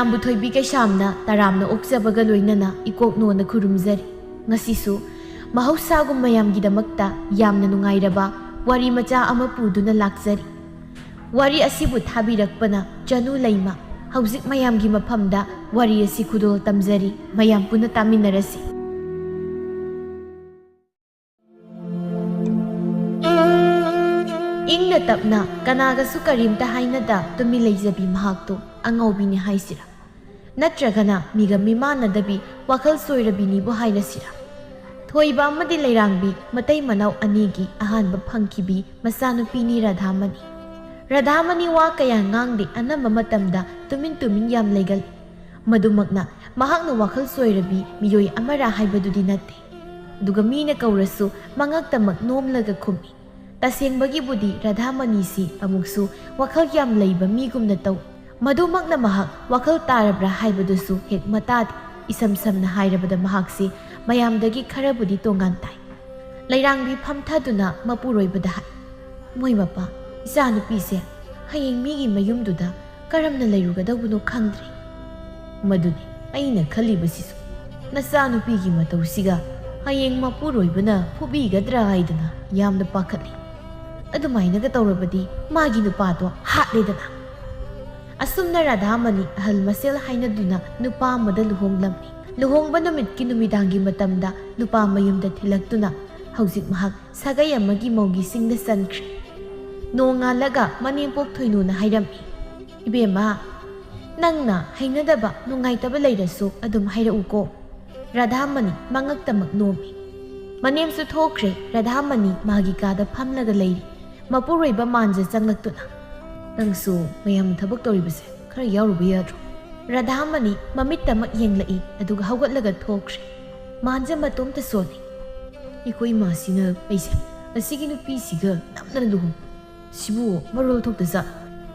ꯃꯌꯥꯝꯕꯨ ꯊꯣꯏꯕꯤ ꯀꯩꯁꯥꯝꯅ ꯇꯔꯥꯝꯅ ꯑꯣꯛꯆꯕꯒ ꯂꯣꯏꯅꯅ ꯏꯀꯣꯛꯅꯣꯅ ꯈꯨꯔꯨꯝꯖꯔꯤ ꯉꯁꯤꯁꯨ ꯃꯍꯧꯁꯥꯒꯨꯝ ꯃꯌꯥꯝꯒꯤꯗꯃꯛꯇ ꯌꯥꯝꯅ ꯅꯨꯡꯉꯥꯏꯔꯕ ꯋꯥꯔꯤ ꯃꯆꯥ ꯑꯃ ꯄꯨꯗꯨꯅ ꯂꯥꯛꯆꯔꯤ ꯋꯥꯔꯤ ꯑꯁꯤꯕꯨ ꯊꯥꯕꯤꯔꯛꯄꯅ ꯆꯅꯨ ꯂꯩꯃ ꯍꯧꯖꯤꯛ ꯃꯌꯥꯝꯒꯤ ꯃꯐꯝꯗ ꯋꯥꯔꯤ ꯑꯁꯤ ꯈꯨꯗꯣꯜ ꯇꯝꯖꯔꯤ ꯃꯌꯥꯝ ꯄꯨꯟꯅ ꯇꯥꯃꯤꯟꯅꯔꯁꯤ ꯏꯪꯅ ꯇꯞꯅ ꯀꯅꯥꯒꯁꯨ ꯀꯔꯤꯝꯇ ꯍꯥꯏꯅꯗ ꯇꯨꯃꯤ ꯂꯩꯖꯕꯤ ꯃꯍꯥꯛꯇꯣ ꯑꯉꯧꯕꯤꯅꯤ ꯍꯥꯏꯁꯤꯔ ꯅꯠꯇ꯭ꯔꯒꯅ ꯃꯤꯒ ꯃꯤꯃꯥꯟꯅꯗꯕꯤ ꯋꯥꯈꯜ ꯁꯣꯏꯔꯕꯤꯅꯤꯕꯨ ꯍꯥꯏꯔꯁꯤꯔ ꯊꯣꯏꯕ ꯑꯃꯗꯤ ꯂꯩꯔꯥꯡꯕꯤ ꯃꯇꯩ ꯃꯅꯥꯎ ꯑꯅꯤꯒꯤ ꯑꯍꯥꯟꯕ ꯐꯪꯈꯤꯕꯤ ꯃꯆꯥꯅꯨꯄꯤꯅꯤ ꯔꯥꯙꯥꯃꯅꯤ ꯔꯥꯙꯥꯃꯅꯤ ꯋꯥ ꯀꯌꯥ ꯉꯥꯡꯗꯦ ꯑꯅꯝꯕ ꯃꯇꯝꯗ ꯇꯨꯃꯤꯟ ꯇꯨꯃꯤꯟ ꯌꯥꯝ ꯂꯩꯒꯜꯂꯤ ꯃꯗꯨꯃꯛꯅ ꯃꯍꯥꯛꯅ ꯋꯥꯈꯜ ꯁꯣꯏꯔꯕꯤ ꯃꯤꯑꯣꯏ ꯑꯃꯔꯥ ꯍꯥꯏꯕꯗꯨꯗꯤ ꯅꯠꯇꯦ ꯑꯗꯨꯒ ꯃꯤꯅ ꯀꯧꯔꯁꯨ ꯃꯉꯛꯇꯃꯛ ꯅꯣꯝꯂꯒ ꯈꯨꯝꯃꯤ ꯇꯁꯦꯡꯕꯒꯤꯕꯨꯗꯤ ꯔꯥꯙꯥꯃꯅꯤꯁꯤ ꯑꯃꯨꯛꯁꯨ ꯋꯥꯈꯜ ꯌꯥꯝ ꯂꯩꯕ ꯃꯤꯒꯨꯝꯅ ꯇꯧ ꯃꯗꯨꯃꯛꯅ ꯃꯍꯥꯛ ꯋꯥꯈꯜ ꯇꯥꯔꯕ꯭ꯔꯥ ꯍꯥꯏꯕꯗꯨꯁꯨ ꯍꯦꯛ ꯃꯇꯥꯗꯦ ꯏꯁꯝ ꯁꯝꯅ ꯍꯥꯏꯔꯕꯗ ꯃꯍꯥꯛꯁꯤ ꯃꯌꯥꯝꯗꯒꯤ ꯈꯔꯕꯨꯗꯤ ꯇꯣꯉꯥꯟ ꯇꯥꯏ ꯂꯩꯔꯥꯡꯕꯤ ꯐꯝꯊꯗꯨꯅ ꯃꯄꯨꯔꯣꯏꯕꯗ ꯍꯥꯏ ꯃꯣꯏ ꯃꯄꯥ ꯏꯆꯥꯅꯨꯄꯤꯁꯦ ꯍꯌꯦꯡ ꯃꯤꯒꯤ ꯃꯌꯨꯝꯗꯨꯗ ꯀꯔꯝꯅ ꯂꯩꯔꯨꯒꯗꯧꯕꯅꯣ ꯈꯪꯗ꯭ꯔꯤ ꯃꯗꯨꯅꯤ ꯑꯩꯅ ꯈꯜꯂꯤꯕꯁꯤꯁꯨ ꯅꯆꯥꯅꯨꯄꯤꯒꯤ ꯃꯇꯧꯁꯤꯒ ꯍꯌꯦꯡ ꯃꯄꯨꯔꯣꯏꯕꯅ ꯐꯨꯕꯤꯒꯗ꯭ꯔꯥ ꯍꯥꯏꯗꯅ ꯌꯥꯝꯅ ꯄꯥꯈꯠꯂꯤ ꯑꯗꯨꯃꯥꯏꯅꯒ ꯇꯧꯔꯕꯗꯤ ꯃꯥꯒꯤ ꯅꯨꯄꯥꯗꯣ ꯍꯥꯠꯂꯦꯗꯅ ꯑꯁꯨꯝꯅ ꯔꯥꯙꯥꯃꯅꯤ ꯑꯍꯜ ꯃꯁꯦꯜ ꯍꯥꯏꯅꯗꯨꯅ ꯅꯨꯄꯥ ꯑꯃꯗ ꯂꯨꯍꯣꯡꯂꯝꯃꯤ ꯂꯨꯍꯣꯡꯕ ꯅꯨꯃꯤꯠꯀꯤ ꯅꯨꯃꯤꯗꯥꯡꯒꯤ ꯃꯇꯝꯗ ꯅꯨꯄꯥ ꯃꯌꯨꯝꯗ ꯊꯤꯜꯂꯛꯇꯨꯅ ꯍꯧꯖꯤꯛ ꯃꯍꯥꯛ ꯁꯥꯒꯩ ꯑꯃꯒꯤ ꯃꯧꯒꯤꯁꯤꯡꯗ ꯆꯟꯈ꯭ꯔꯦ ꯅꯣꯡꯉꯥꯜꯂꯒ ꯃꯅꯦꯝꯄꯣꯛ ꯊꯣꯏꯅꯨꯅ ꯍꯥꯏꯔꯝꯃꯤ ꯏꯕꯦꯝꯃ ꯅꯪꯅ ꯍꯩꯅꯗꯕ ꯅꯨꯡꯉꯥꯏꯇꯕ ꯂꯩꯔꯁꯨ ꯑꯗꯨꯝ ꯍꯥꯏꯔꯛꯎꯀꯣ ꯔꯥꯙꯥꯃꯅꯤ ꯃꯉꯛꯇꯃꯛ ꯅꯣꯝꯃꯤ ꯃꯅꯦꯝꯁꯨ ꯊꯣꯛꯈ꯭ꯔꯦ ꯔꯥꯙꯥꯃꯅꯤ ꯃꯥꯒꯤ ꯀꯥꯗ ꯐꯝꯂꯒ ꯂꯩꯔꯤ ꯃꯄꯨꯔꯣꯏꯕ ꯃꯥꯟꯖ ꯆꯪꯂꯛꯇꯨꯅ ꯅꯪꯁꯨ ꯃꯌꯥꯝꯅ ꯊꯕꯛ ꯇꯧꯔꯤꯕꯁꯦ ꯈꯔ ꯌꯥꯎꯔꯨꯕ ꯌꯥꯗ꯭ꯔꯣ ꯔꯥꯙꯥꯃꯅꯤ ꯃꯃꯤꯠꯇꯃꯛ ꯌꯦꯡꯂꯛꯏ ꯑꯗꯨꯒ ꯍꯧꯒꯠꯂꯒ ꯊꯣꯛꯈ꯭ꯔꯦ ꯃꯥꯟꯖ ꯃꯇꯣꯝꯇ ꯁꯣꯜꯂꯤ ꯑꯩꯈꯣꯏ ꯏꯃꯥꯁꯤꯅ ꯑꯩꯁꯦ ꯑꯁꯤꯒꯤ ꯅꯨꯄꯤꯁꯤꯒ ꯅꯝꯗꯅ ꯂꯨꯍꯣꯡ ꯁꯤꯕꯨ ꯃꯔꯣꯜ ꯊꯣꯛꯇꯖꯥꯠ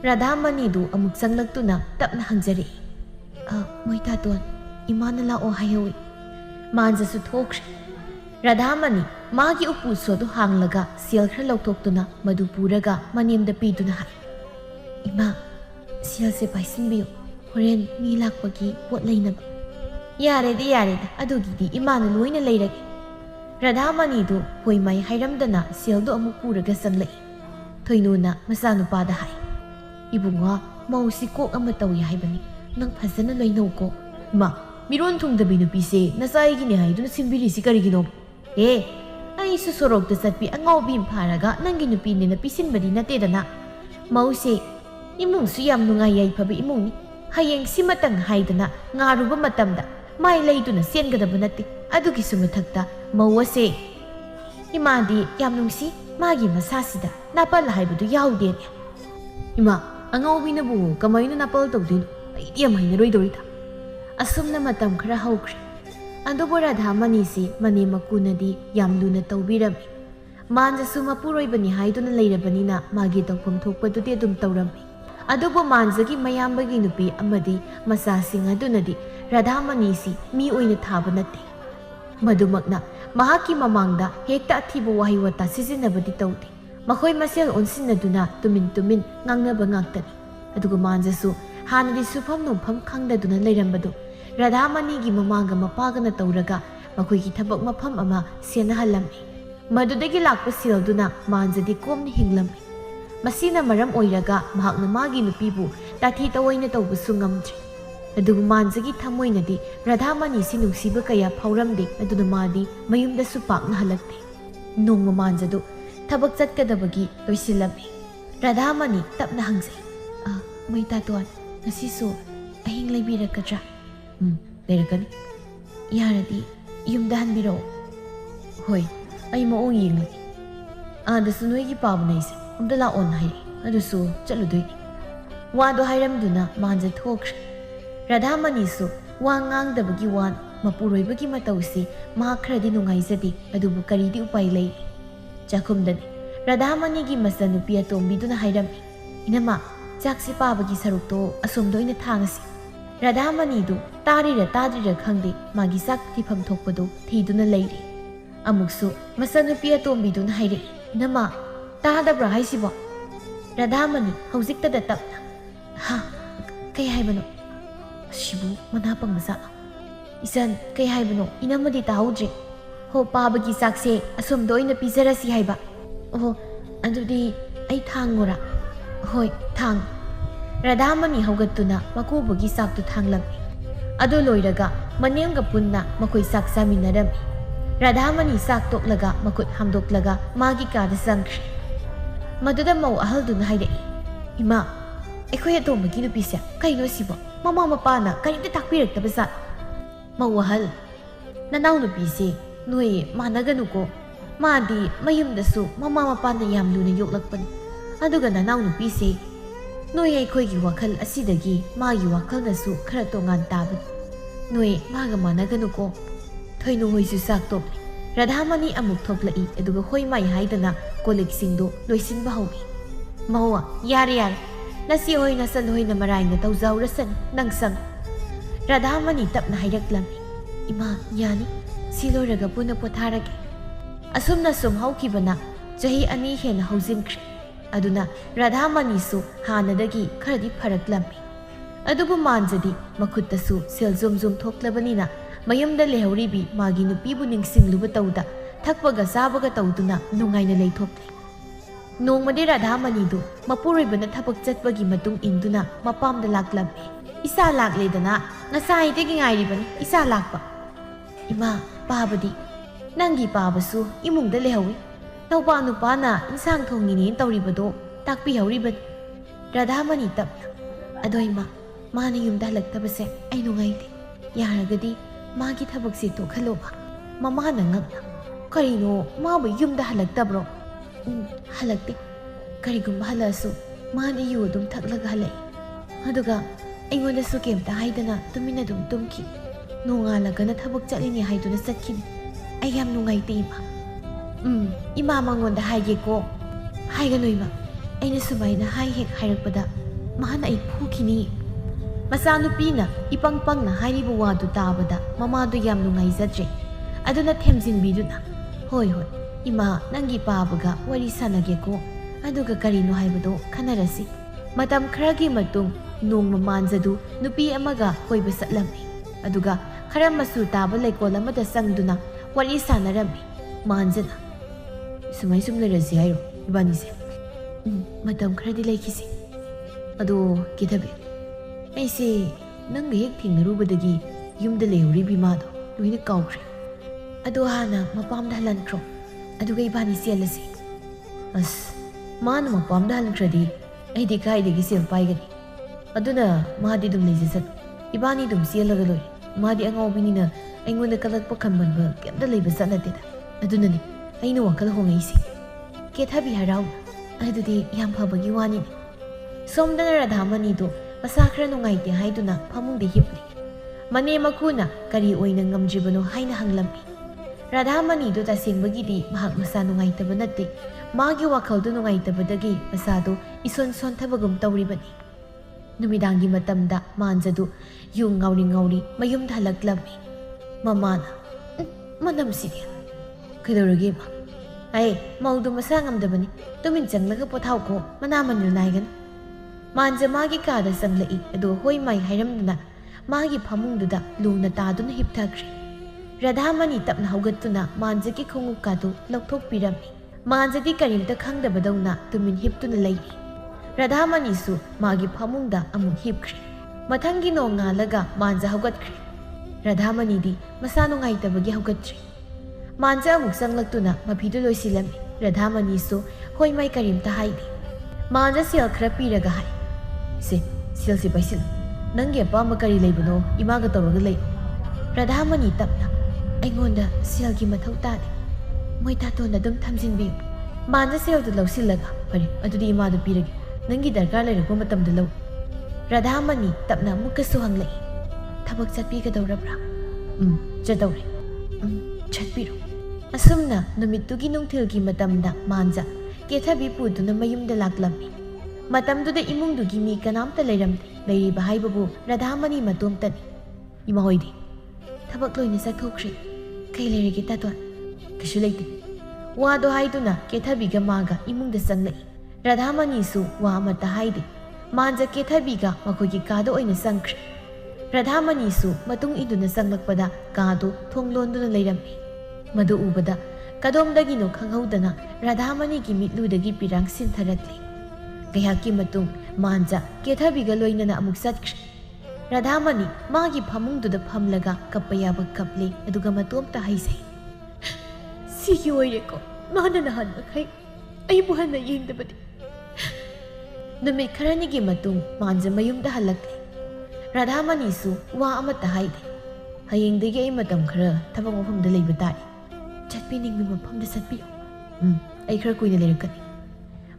ꯔꯥꯙꯥꯃꯅꯤꯗꯨ ꯑꯃꯨꯛ ꯆꯪꯂꯛꯇꯨꯅ ꯇꯞꯅ ꯍꯪꯖꯔꯛꯏ ꯃꯣꯏ ꯇꯥꯇꯣꯟ ꯏꯃꯥꯅ ꯂꯥꯛꯑꯣ ꯍꯥꯏꯍꯧꯏ ꯃꯥꯟꯖꯁꯨ ꯊꯣꯛꯈ꯭ꯔꯦ ꯔꯥꯙꯥꯃꯅꯤ ꯃꯥꯒꯤ ꯎꯄꯨꯁꯣꯗꯨ ꯍꯥꯡꯂꯒ ꯁꯦꯜ ꯈꯔ ꯂꯧꯊꯣꯛꯇꯨꯅ ꯃꯗꯨ ꯄꯨꯔꯒ ꯃꯅꯦꯝꯗ ꯄꯤꯗꯨꯅ ꯍꯥꯏ ꯏꯃꯥ ꯁꯦꯜꯁꯦ ꯄꯥꯏꯁꯤꯟꯕꯤꯌꯨ ꯍꯣꯔꯦꯟ ꯃꯤ ꯂꯥꯛꯄꯒꯤ ꯄꯣꯠ ꯂꯩꯅꯕ ꯌꯥꯔꯦꯗ ꯑꯗꯨꯒꯤꯗꯤ ꯏꯃꯥꯅ ꯂꯣꯏꯅ ꯂꯩꯔꯒꯦ ꯔꯥꯙꯥꯃꯅꯤꯗꯨ ꯍꯣꯏꯃꯥꯏ ꯍꯥꯏꯔꯝꯗꯅ ꯁꯦꯜꯗꯨ ꯑꯃꯨꯛ ꯄꯨꯔꯒ ꯆꯪꯂꯛꯏ ꯊꯣꯏꯅꯨꯅ ꯃꯆꯥꯅꯨꯄꯥꯗ ꯍꯥꯏ ꯏꯕꯨꯡꯉꯣ ꯃꯧꯁꯤ ꯀꯣꯛ ꯑꯃ ꯇꯧꯏ ꯍꯥꯏꯕꯅꯤ ꯅꯪ ꯐꯖꯅ ꯂꯣꯏꯅꯧꯀꯣ ꯏꯃꯥ ꯃꯤꯔꯣꯟ ꯊꯨꯡꯗꯕꯤ ꯅꯨꯄꯤꯁꯦ ꯅꯆꯥꯏꯒꯤꯅꯦ ꯍꯥꯏꯗꯨꯅ ꯁꯤꯟꯕꯤꯔꯤꯁꯤ ꯀꯔꯤꯒꯤꯅꯣ ꯑꯩꯁꯨ ꯁꯣꯔꯣꯛꯇ ꯆꯠꯄꯤ ꯑꯉꯥꯎꯕꯤ ꯑꯃ ꯐꯥꯔꯒ ꯅꯪꯒꯤ ꯅꯨꯄꯤꯅꯦꯅ ꯄꯤꯁꯤꯟꯕꯗꯤ ꯅꯠꯇꯦꯗꯅ ꯃꯧꯁꯦ ꯏꯃꯨꯡꯁꯨ ꯌꯥꯝ ꯅꯨꯡꯉꯥꯏ ꯌꯥꯏꯐꯕ ꯏꯃꯨꯡꯅꯤ ꯍꯌꯦꯡ ꯁꯤꯃꯇꯪ ꯍꯥꯏꯗꯅ ꯉꯥꯔꯨꯕ ꯃꯇꯝꯗ ꯃꯥꯏ ꯂꯩꯗꯨꯅ ꯆꯦꯟꯒꯗꯕ ꯅꯠꯇꯦ ꯑꯗꯨꯒꯤꯁꯨ ꯃꯊꯛꯇ ꯃꯧ ꯑꯁꯦ ꯏꯃꯥꯗꯤ ꯌꯥꯝ ꯅꯨꯡꯁꯤ ꯃꯥꯒꯤ ꯃꯁꯥꯁꯤꯗ ꯅꯥꯄꯜ ꯍꯥꯏꯕꯗꯨ ꯌꯥꯎꯗꯦꯅꯦ ꯏꯃꯥ ꯑꯉꯥꯎꯕꯤꯅꯕꯨ ꯀꯃꯥꯏꯅ ꯅꯥꯄꯜ ꯇꯧꯗꯣꯏꯅꯣ ꯑꯩꯗꯤ ꯌꯥꯝ ꯍꯩꯅꯔꯣꯏꯗꯧꯔꯤꯗ ꯑꯁꯨꯝꯅ ꯃꯇꯝ ꯈꯔ ꯍꯧꯈ꯭ꯔꯦ ꯑꯗꯨꯕꯨ ꯔꯥꯙꯥꯃꯅꯤꯁꯤ ꯃꯅꯦꯝ ꯃꯀꯨꯅꯗꯤ ꯌꯥꯝ ꯂꯨꯅ ꯇꯧꯕꯤꯔꯝꯃꯤ ꯃꯥꯟꯖꯁꯨ ꯃꯄꯨꯔꯣꯏꯕꯅꯤ ꯍꯥꯏꯗꯨꯅ ꯂꯩꯔꯕꯅꯤꯅ ꯃꯥꯒꯤ ꯇꯧꯐꯝ ꯊꯣꯛꯄꯗꯨꯗꯤ ꯑꯗꯨꯝ ꯇꯧꯔꯝꯃꯤ ꯑꯗꯨꯕꯨ ꯃꯥꯟꯖꯒꯤ ꯃꯌꯥꯝꯕꯒꯤ ꯅꯨꯄꯤ ꯑꯃꯗꯤ ꯃꯆꯥꯁꯤꯡ ꯑꯗꯨꯅꯗꯤ ꯔꯥꯙꯥꯃꯅꯤꯁꯤ ꯃꯤ ꯑꯣꯏꯅ ꯊꯥꯕ ꯅꯠꯇꯦ ꯃꯗꯨꯃꯛꯅ ꯃꯍꯥꯛꯀꯤ ꯃꯃꯥꯡꯗ ꯍꯦꯛꯇ ꯑꯊꯤꯕ ꯋꯥꯍꯩ ꯋꯥꯇꯥ ꯁꯤꯖꯤꯟꯅꯕꯗꯤ ꯇꯧꯗꯦ ꯃꯈꯣꯏ ꯃꯁꯦꯜ ꯑꯣꯟꯁꯤꯟꯅꯗꯨꯅ ꯇꯨꯃꯤꯟ ꯇꯨꯃꯤꯟ ꯉꯥꯡꯅꯕ ꯉꯥꯛꯇꯅꯤ ꯑꯗꯨꯒ ꯃꯥꯟꯖꯁꯨ ꯍꯥꯟꯅꯗꯤ ꯁꯨꯐꯝ ꯅꯣꯝꯐꯝ ꯈꯪꯗꯗꯨꯅ ꯂꯩꯔꯝꯕꯗꯨ ꯔꯥꯙꯥꯃꯅꯤꯒꯤ ꯃꯃꯥꯒ ꯃꯄꯥꯒꯅ ꯇꯧꯔꯒ ꯃꯈꯣꯏꯒꯤ ꯊꯕꯛ ꯃꯐꯝ ꯑꯃ ꯁꯦꯟꯅꯍꯜꯂꯝꯃꯤ ꯃꯗꯨꯗꯒꯤ ꯂꯥꯛꯄ ꯁꯦꯜꯗꯨꯅ ꯃꯥꯟꯖꯗꯤ ꯀꯣꯝꯅ ꯍꯤꯡꯂꯝꯃꯤ ꯃꯁꯤꯅ ꯃꯔꯝ ꯑꯣꯏꯔꯒ ꯃꯍꯥꯛꯅ ꯃꯥꯒꯤ ꯅꯨꯄꯤꯕు ꯇꯥꯊꯤ ꯇꯑꯣꯏꯅ ꯇꯧꯕꯁꯨ ꯉꯝꯗ꯭ꯔꯤ ꯑꯗꯨꯕꯨ ꯃꯥꯟꯖꯒꯤ ꯊꯃꯣꯏꯅꯗꯤ ꯔꯥꯙꯥꯃꯅꯤꯁꯤ ꯅꯨꯡꯁꯤꯕ ꯀꯌా ꯐꯥꯎꯔꯝꯗꯦ ꯑꯗꯨꯅ ꯃꯥꯗꯤ ꯃꯌꯨꯝꯗꯁꯨ ꯄꯥꯛꯅ ꯍꯜꯂꯛꯇꯦ ꯅꯣꯡꯃ ꯃꯥꯟꯖꯗꯨ ꯊꯕꯛ ꯆꯠꯀꯗꯕꯒꯤ ꯂꯣꯏꯁꯤꯜꯂꯝꯃꯤ ꯔꯥꯙꯥꯃꯅꯤ ꯇꯞꯅ ꯍꯪꯖꯩ ꯃꯣꯏ ꯇꯥꯇꯣꯟ ꯉꯁꯤꯁꯨ ꯑꯍꯤꯡ ꯂꯩꯕꯤꯔꯛꯀꯗ꯭ꯔꯥ ꯂꯩꯔꯛꯀꯅꯤ ꯌꯥꯔꯗꯤ ꯌꯨꯝꯗ ꯍꯟꯕꯤꯔꯛꯑꯣ ꯍꯣꯏ ꯑꯩ ꯃꯑꯣꯡ ꯌꯦꯡꯂꯒꯦ ꯑꯥꯗꯁꯨ ꯅꯣꯏꯒꯤ ꯄꯥꯕꯅꯩꯁꯦ ꯑꯝꯇ ꯂꯥꯛꯑꯣꯅ ꯍꯥꯏꯔꯛꯏ ꯑꯗꯨꯁꯨ ꯆꯠꯂꯨꯗꯣꯏꯅꯤ ꯋꯥꯗꯣ ꯍꯥꯏꯔꯝꯗꯨꯅ ꯃꯥꯟꯖ ꯊꯣꯛꯈ꯭ꯔꯦ ꯔꯥꯙꯥꯃꯅꯤꯁꯨ ꯋꯥ ꯉꯥꯡꯗꯕꯒꯤ ꯋꯥꯅꯤ ꯃꯄꯨꯔꯣꯏꯕꯒꯤ ꯃꯇꯧꯁꯤ ꯃꯥ ꯈꯔꯗꯤ ꯅꯨꯡꯉꯥꯏꯖꯗꯦ ꯑꯗꯨꯕꯨ ꯀꯔꯤꯗꯤ ꯎꯄꯥꯏ ꯂꯩ ꯆꯥꯛꯈꯨꯝꯗꯅꯤ ꯔꯥꯙꯥꯃꯅꯤꯒꯤ ꯃꯆꯟꯅꯨꯄꯤ ꯑꯇꯣꯝꯕꯤꯗꯨꯅ ꯍꯥꯏꯔꯝꯃꯤ ꯏꯅꯝꯃ ꯆꯥꯛꯁꯤ ꯄꯥꯕꯒꯤ ꯁꯔꯨꯛꯇꯣ ꯑꯁꯣꯝꯗ ꯑꯣꯏꯅ ꯊꯥꯡꯉꯁꯤ ꯔꯥꯙꯥꯃꯅꯤꯗꯨ ꯇꯥꯔꯤꯔ ꯇꯥꯗ꯭ꯔꯤꯔ ꯈꯪꯗꯦ ꯃꯥꯒꯤ ꯆꯥꯛ ꯊꯤꯐꯝ ꯊꯣꯛꯄꯗꯨ ꯊꯤꯗꯨꯅ ꯂꯩꯔꯤ ꯑꯃꯨꯛꯁꯨ ꯃꯆꯟꯅꯨꯄꯤ ꯑꯇꯣꯝꯕꯤꯗꯨꯅ ꯍꯥꯏꯔꯛꯏ ꯏꯅꯝꯃ ꯇꯥꯗꯕ꯭ꯔꯥ ꯍꯥꯏꯁꯤꯕꯣ ꯔꯥꯙꯥꯃꯅꯤ ꯍꯧꯖꯤꯛꯇꯗ ꯇꯞꯅ ꯀꯩ ꯍꯥꯏꯕꯅꯣ Sibu manapang masana. Isan kay haibano inamadi tahudri. Ho pabagi sakse asum doi na pizara si haiba. Oh, andudi ay thangura. Hoy, thang. Radhamani haugatuna makubagi saktu thanglami. Ado loiraga maniyangga punna makoy sak saminarami. Radhamani sak toklaga makut hamdoklaga magi kada sangkri. Maduda mau ahalduna haidai. Ima, aikoy atomagi nupisa kaino sibo mama mapana karinta takpirakta basa. Mau ahal. Nanaw nupisi nui managanuko. Madi mayumdasu mama mapana yamluna yoklakpan. Aduga nanaw nupisi Noi aikoigi wakal asidagi magi wakal nasu khara tongan taban. Noi maga managanuko. Thoinu hoisu sak topli. Radhamani amuk thoklai aduga hoi mai haidana kolik singdo loisinba hobi. Mawa yar nasi hoi nasan hoi na maraing tawzaw rasan nangsang. Radhamani tapna hairaklam. Ima yani siloraga puna potharage. Asum na sum haukibana jahi ani hen hauzinkri. Aduna Radhamani su hanadagi kharadi pharaklami. Adubu manjadi makuttasu sel zum thoklabanina mayumda lehoribi magi nupibu ningsingluba tawda thakpaga sabaga tawduna nungaina leithokli. Nongmadi Radhamani du mapuroibana thabak chatpagi matung induna mapamda laklami. Isa lakledana ngasaidagi ngairibani isa lakpa. Ima pabadi nangi pabasu imungda lehawi. Naupa nupana insang thongini tawribado takpi hawriban. Radhamani tapna. Adoy mana yumda halaktabase ay nungaiti. Yaragadi magi thabagsi tokhaloba. Mamana ngakna. Karino mabu yumda halaktabro. Halakti. Karigumba halasu madi yudum thaklaga halay. Aduga ayngondasu kemta haidana tumina tumki. Nongalagana thabag chalini haiduna satkini. Ay yam nungaiti ima. Ima mangonda haige ko. Haigano ima. Aina sumaina hai hek hairakpada mahana ay phukini. Masanupina ipangpang na hairibu wadu tabada mamadu yam nungaizadre. Aduna themjinbiduna. Hoy ima nangi pabaga wari sanage ko. Aduga karino haibado khanarasi. Matam kharagi matung nong mamanjadu nupi amaga koiba satlami. Aduga khara masu taba leikol amada sangduna wari sanarami. Manjana. Sumay sumlarasi hairo ibanise. Matam kharadi laikisi. Ado kitabi. Aise nang hek thingnarubadagi yumda lehuribi mado loina kaukre. Ado hana mapamda halankro. Aduga ibani selasi. As manu mapamda halankradi aidi kaidagi sel paigani. Aduna madi dum leijasat. Ibani dum selaga loi. Madi angawbinina aingonda kalakpa khambanba kemda leiba sanateda. Adunani aina wakal hongaisi. Kethabi harau adudi yam phabagi wani. Somdana Radhamani do masa khara nungaite haiduna phamungda hipli. Mane makuna kari oina ngamjibano haina hanglampi. Radhamani do tasengbagidi mahak masa nungaitabba natte. Magi wakhaldu nungaitabadagi masado ison sonthabagum tawribani. Numidangi matamda manjadu yung ngauri mayumda halaklami. Mamana manamsidi. Kaidaurage ma. Ay, maudu masangamdabani. Tumin changlaga pothaw ko manaman lunaigan. Manja magi kada sanglai ado hoi mai hairamduna magi phamungduda luna taduna hipthakri. Radhamani tapna haugattuna manjagi khongup kadu lauthokpirami. Manjadi karimta khangdabadawna tumin hiptuna lairi. Radhamani su magi phamungda amuk hipkri. Mathangi no ngalaga manja haugatkri. Radhamani di masa nungaitabagi haugatri. Manja amuk sanglaktuna mapidu loisilami. Radhamani su hoi mai karimta haidi. Manja sel khara piraga hai. Se sel si paisil. Nangi apamba kari leibano imaga tawraga lei. Radhamani tapna aingonda sel gi mathau tade. Moi tatona dum thamjinbi. Manja sel du lausilaga pare adudi imadu pirage. Nangi darkar leirako matamda lau. Radhamani tapna mukasu hanglai. Thabak chatpiga dawrabra. Chatawre. Chatpiro. Asumna numitugi nungthilgi matamda manja kethabi puduna mayumda laklami. Matamduda imungdugi mi kanamta leiramde leiriba haibabu Radhamani matomtani. Ima hoidi. Thabak loina sathokri. Kai leirege tatwa. Kashu leite. Wado haiduna kethabiga maga imungda sanglai. Radhamani su wa amata haide. Manja kethabiga makogi kado oina sangkri. ꯔꯥꯙꯥꯃꯅꯤꯁꯨ ꯃꯇꯨꯡ ꯏꯗꯨꯅ ꯆꯪꯂꯛꯄꯗ ꯀꯥꯗꯨ ꯊꯣꯡ ꯂꯣꯟꯗꯨꯅ ꯂꯩꯔꯝꯃꯤ꯫ ꯃꯗꯨ ꯎꯕꯗ ꯀꯗꯣꯝꯗꯒꯤꯅꯣ ꯈꯪꯍꯧꯗꯅ ꯔꯥꯙꯥꯃꯅꯤꯒꯤ ꯃꯤꯠꯂꯨꯗꯒꯤ ꯄꯤꯔꯥꯡ ꯁꯤꯟꯊꯔꯛꯂꯤ꯫ ꯉꯥꯏꯍꯥꯛꯀꯤ ꯃꯇꯨꯡ ꯃꯥꯟꯖ ꯀꯦꯊꯕꯤꯒ ꯂꯣꯏꯅꯅ ꯑꯃꯨꯛ ꯆꯠꯈ꯭ꯔꯦ꯫ ꯔꯥꯙꯥꯃꯅꯤ ꯃꯥꯒꯤ ꯐꯃꯨꯡꯗꯨꯗ ꯐꯝꯂꯒ ꯀꯞꯄ ꯌꯥꯕ ꯀꯞꯂꯤ, ꯑꯗꯨꯒ ꯃꯇꯣꯝꯇ ꯍꯩꯖꯩ꯫ ꯁꯤꯒꯤ ꯑꯣꯏꯔꯦꯀꯣ ꯃꯥꯅ ꯅꯍꯥꯟ ꯃꯈꯩ ꯑꯩꯕꯨ ꯍꯟꯅ ꯌꯦꯡꯗꯕꯗꯤ꯫ ꯅꯨꯃꯤꯠ ꯈꯔꯅꯤꯒꯤ ꯃꯇꯨꯡ ꯃꯥꯟꯖ ꯃꯌꯨꯝꯗ ꯍꯜꯂꯛꯂꯤ꯫ ꯔꯥꯙꯥꯃꯅꯤꯁꯨ ꯋꯥ ꯑꯃꯠꯇ ꯍꯥꯏꯗꯦ꯫ ꯍꯌꯦꯡꯗꯒꯤ ꯑꯩ ꯃꯇꯝ ꯈꯔ ꯊꯕꯛ ꯃꯐꯝꯗ ꯂꯩꯕ ꯇꯥꯔꯦ꯫ ꯆꯠꯄꯤꯅꯤꯡꯕ ꯃꯐꯝꯗ ꯆꯠꯄꯤꯌꯨ꯫ ꯑꯩ ꯈꯔ ꯀꯨꯏꯅ ꯂꯩꯔꯛꯀꯅꯤ꯫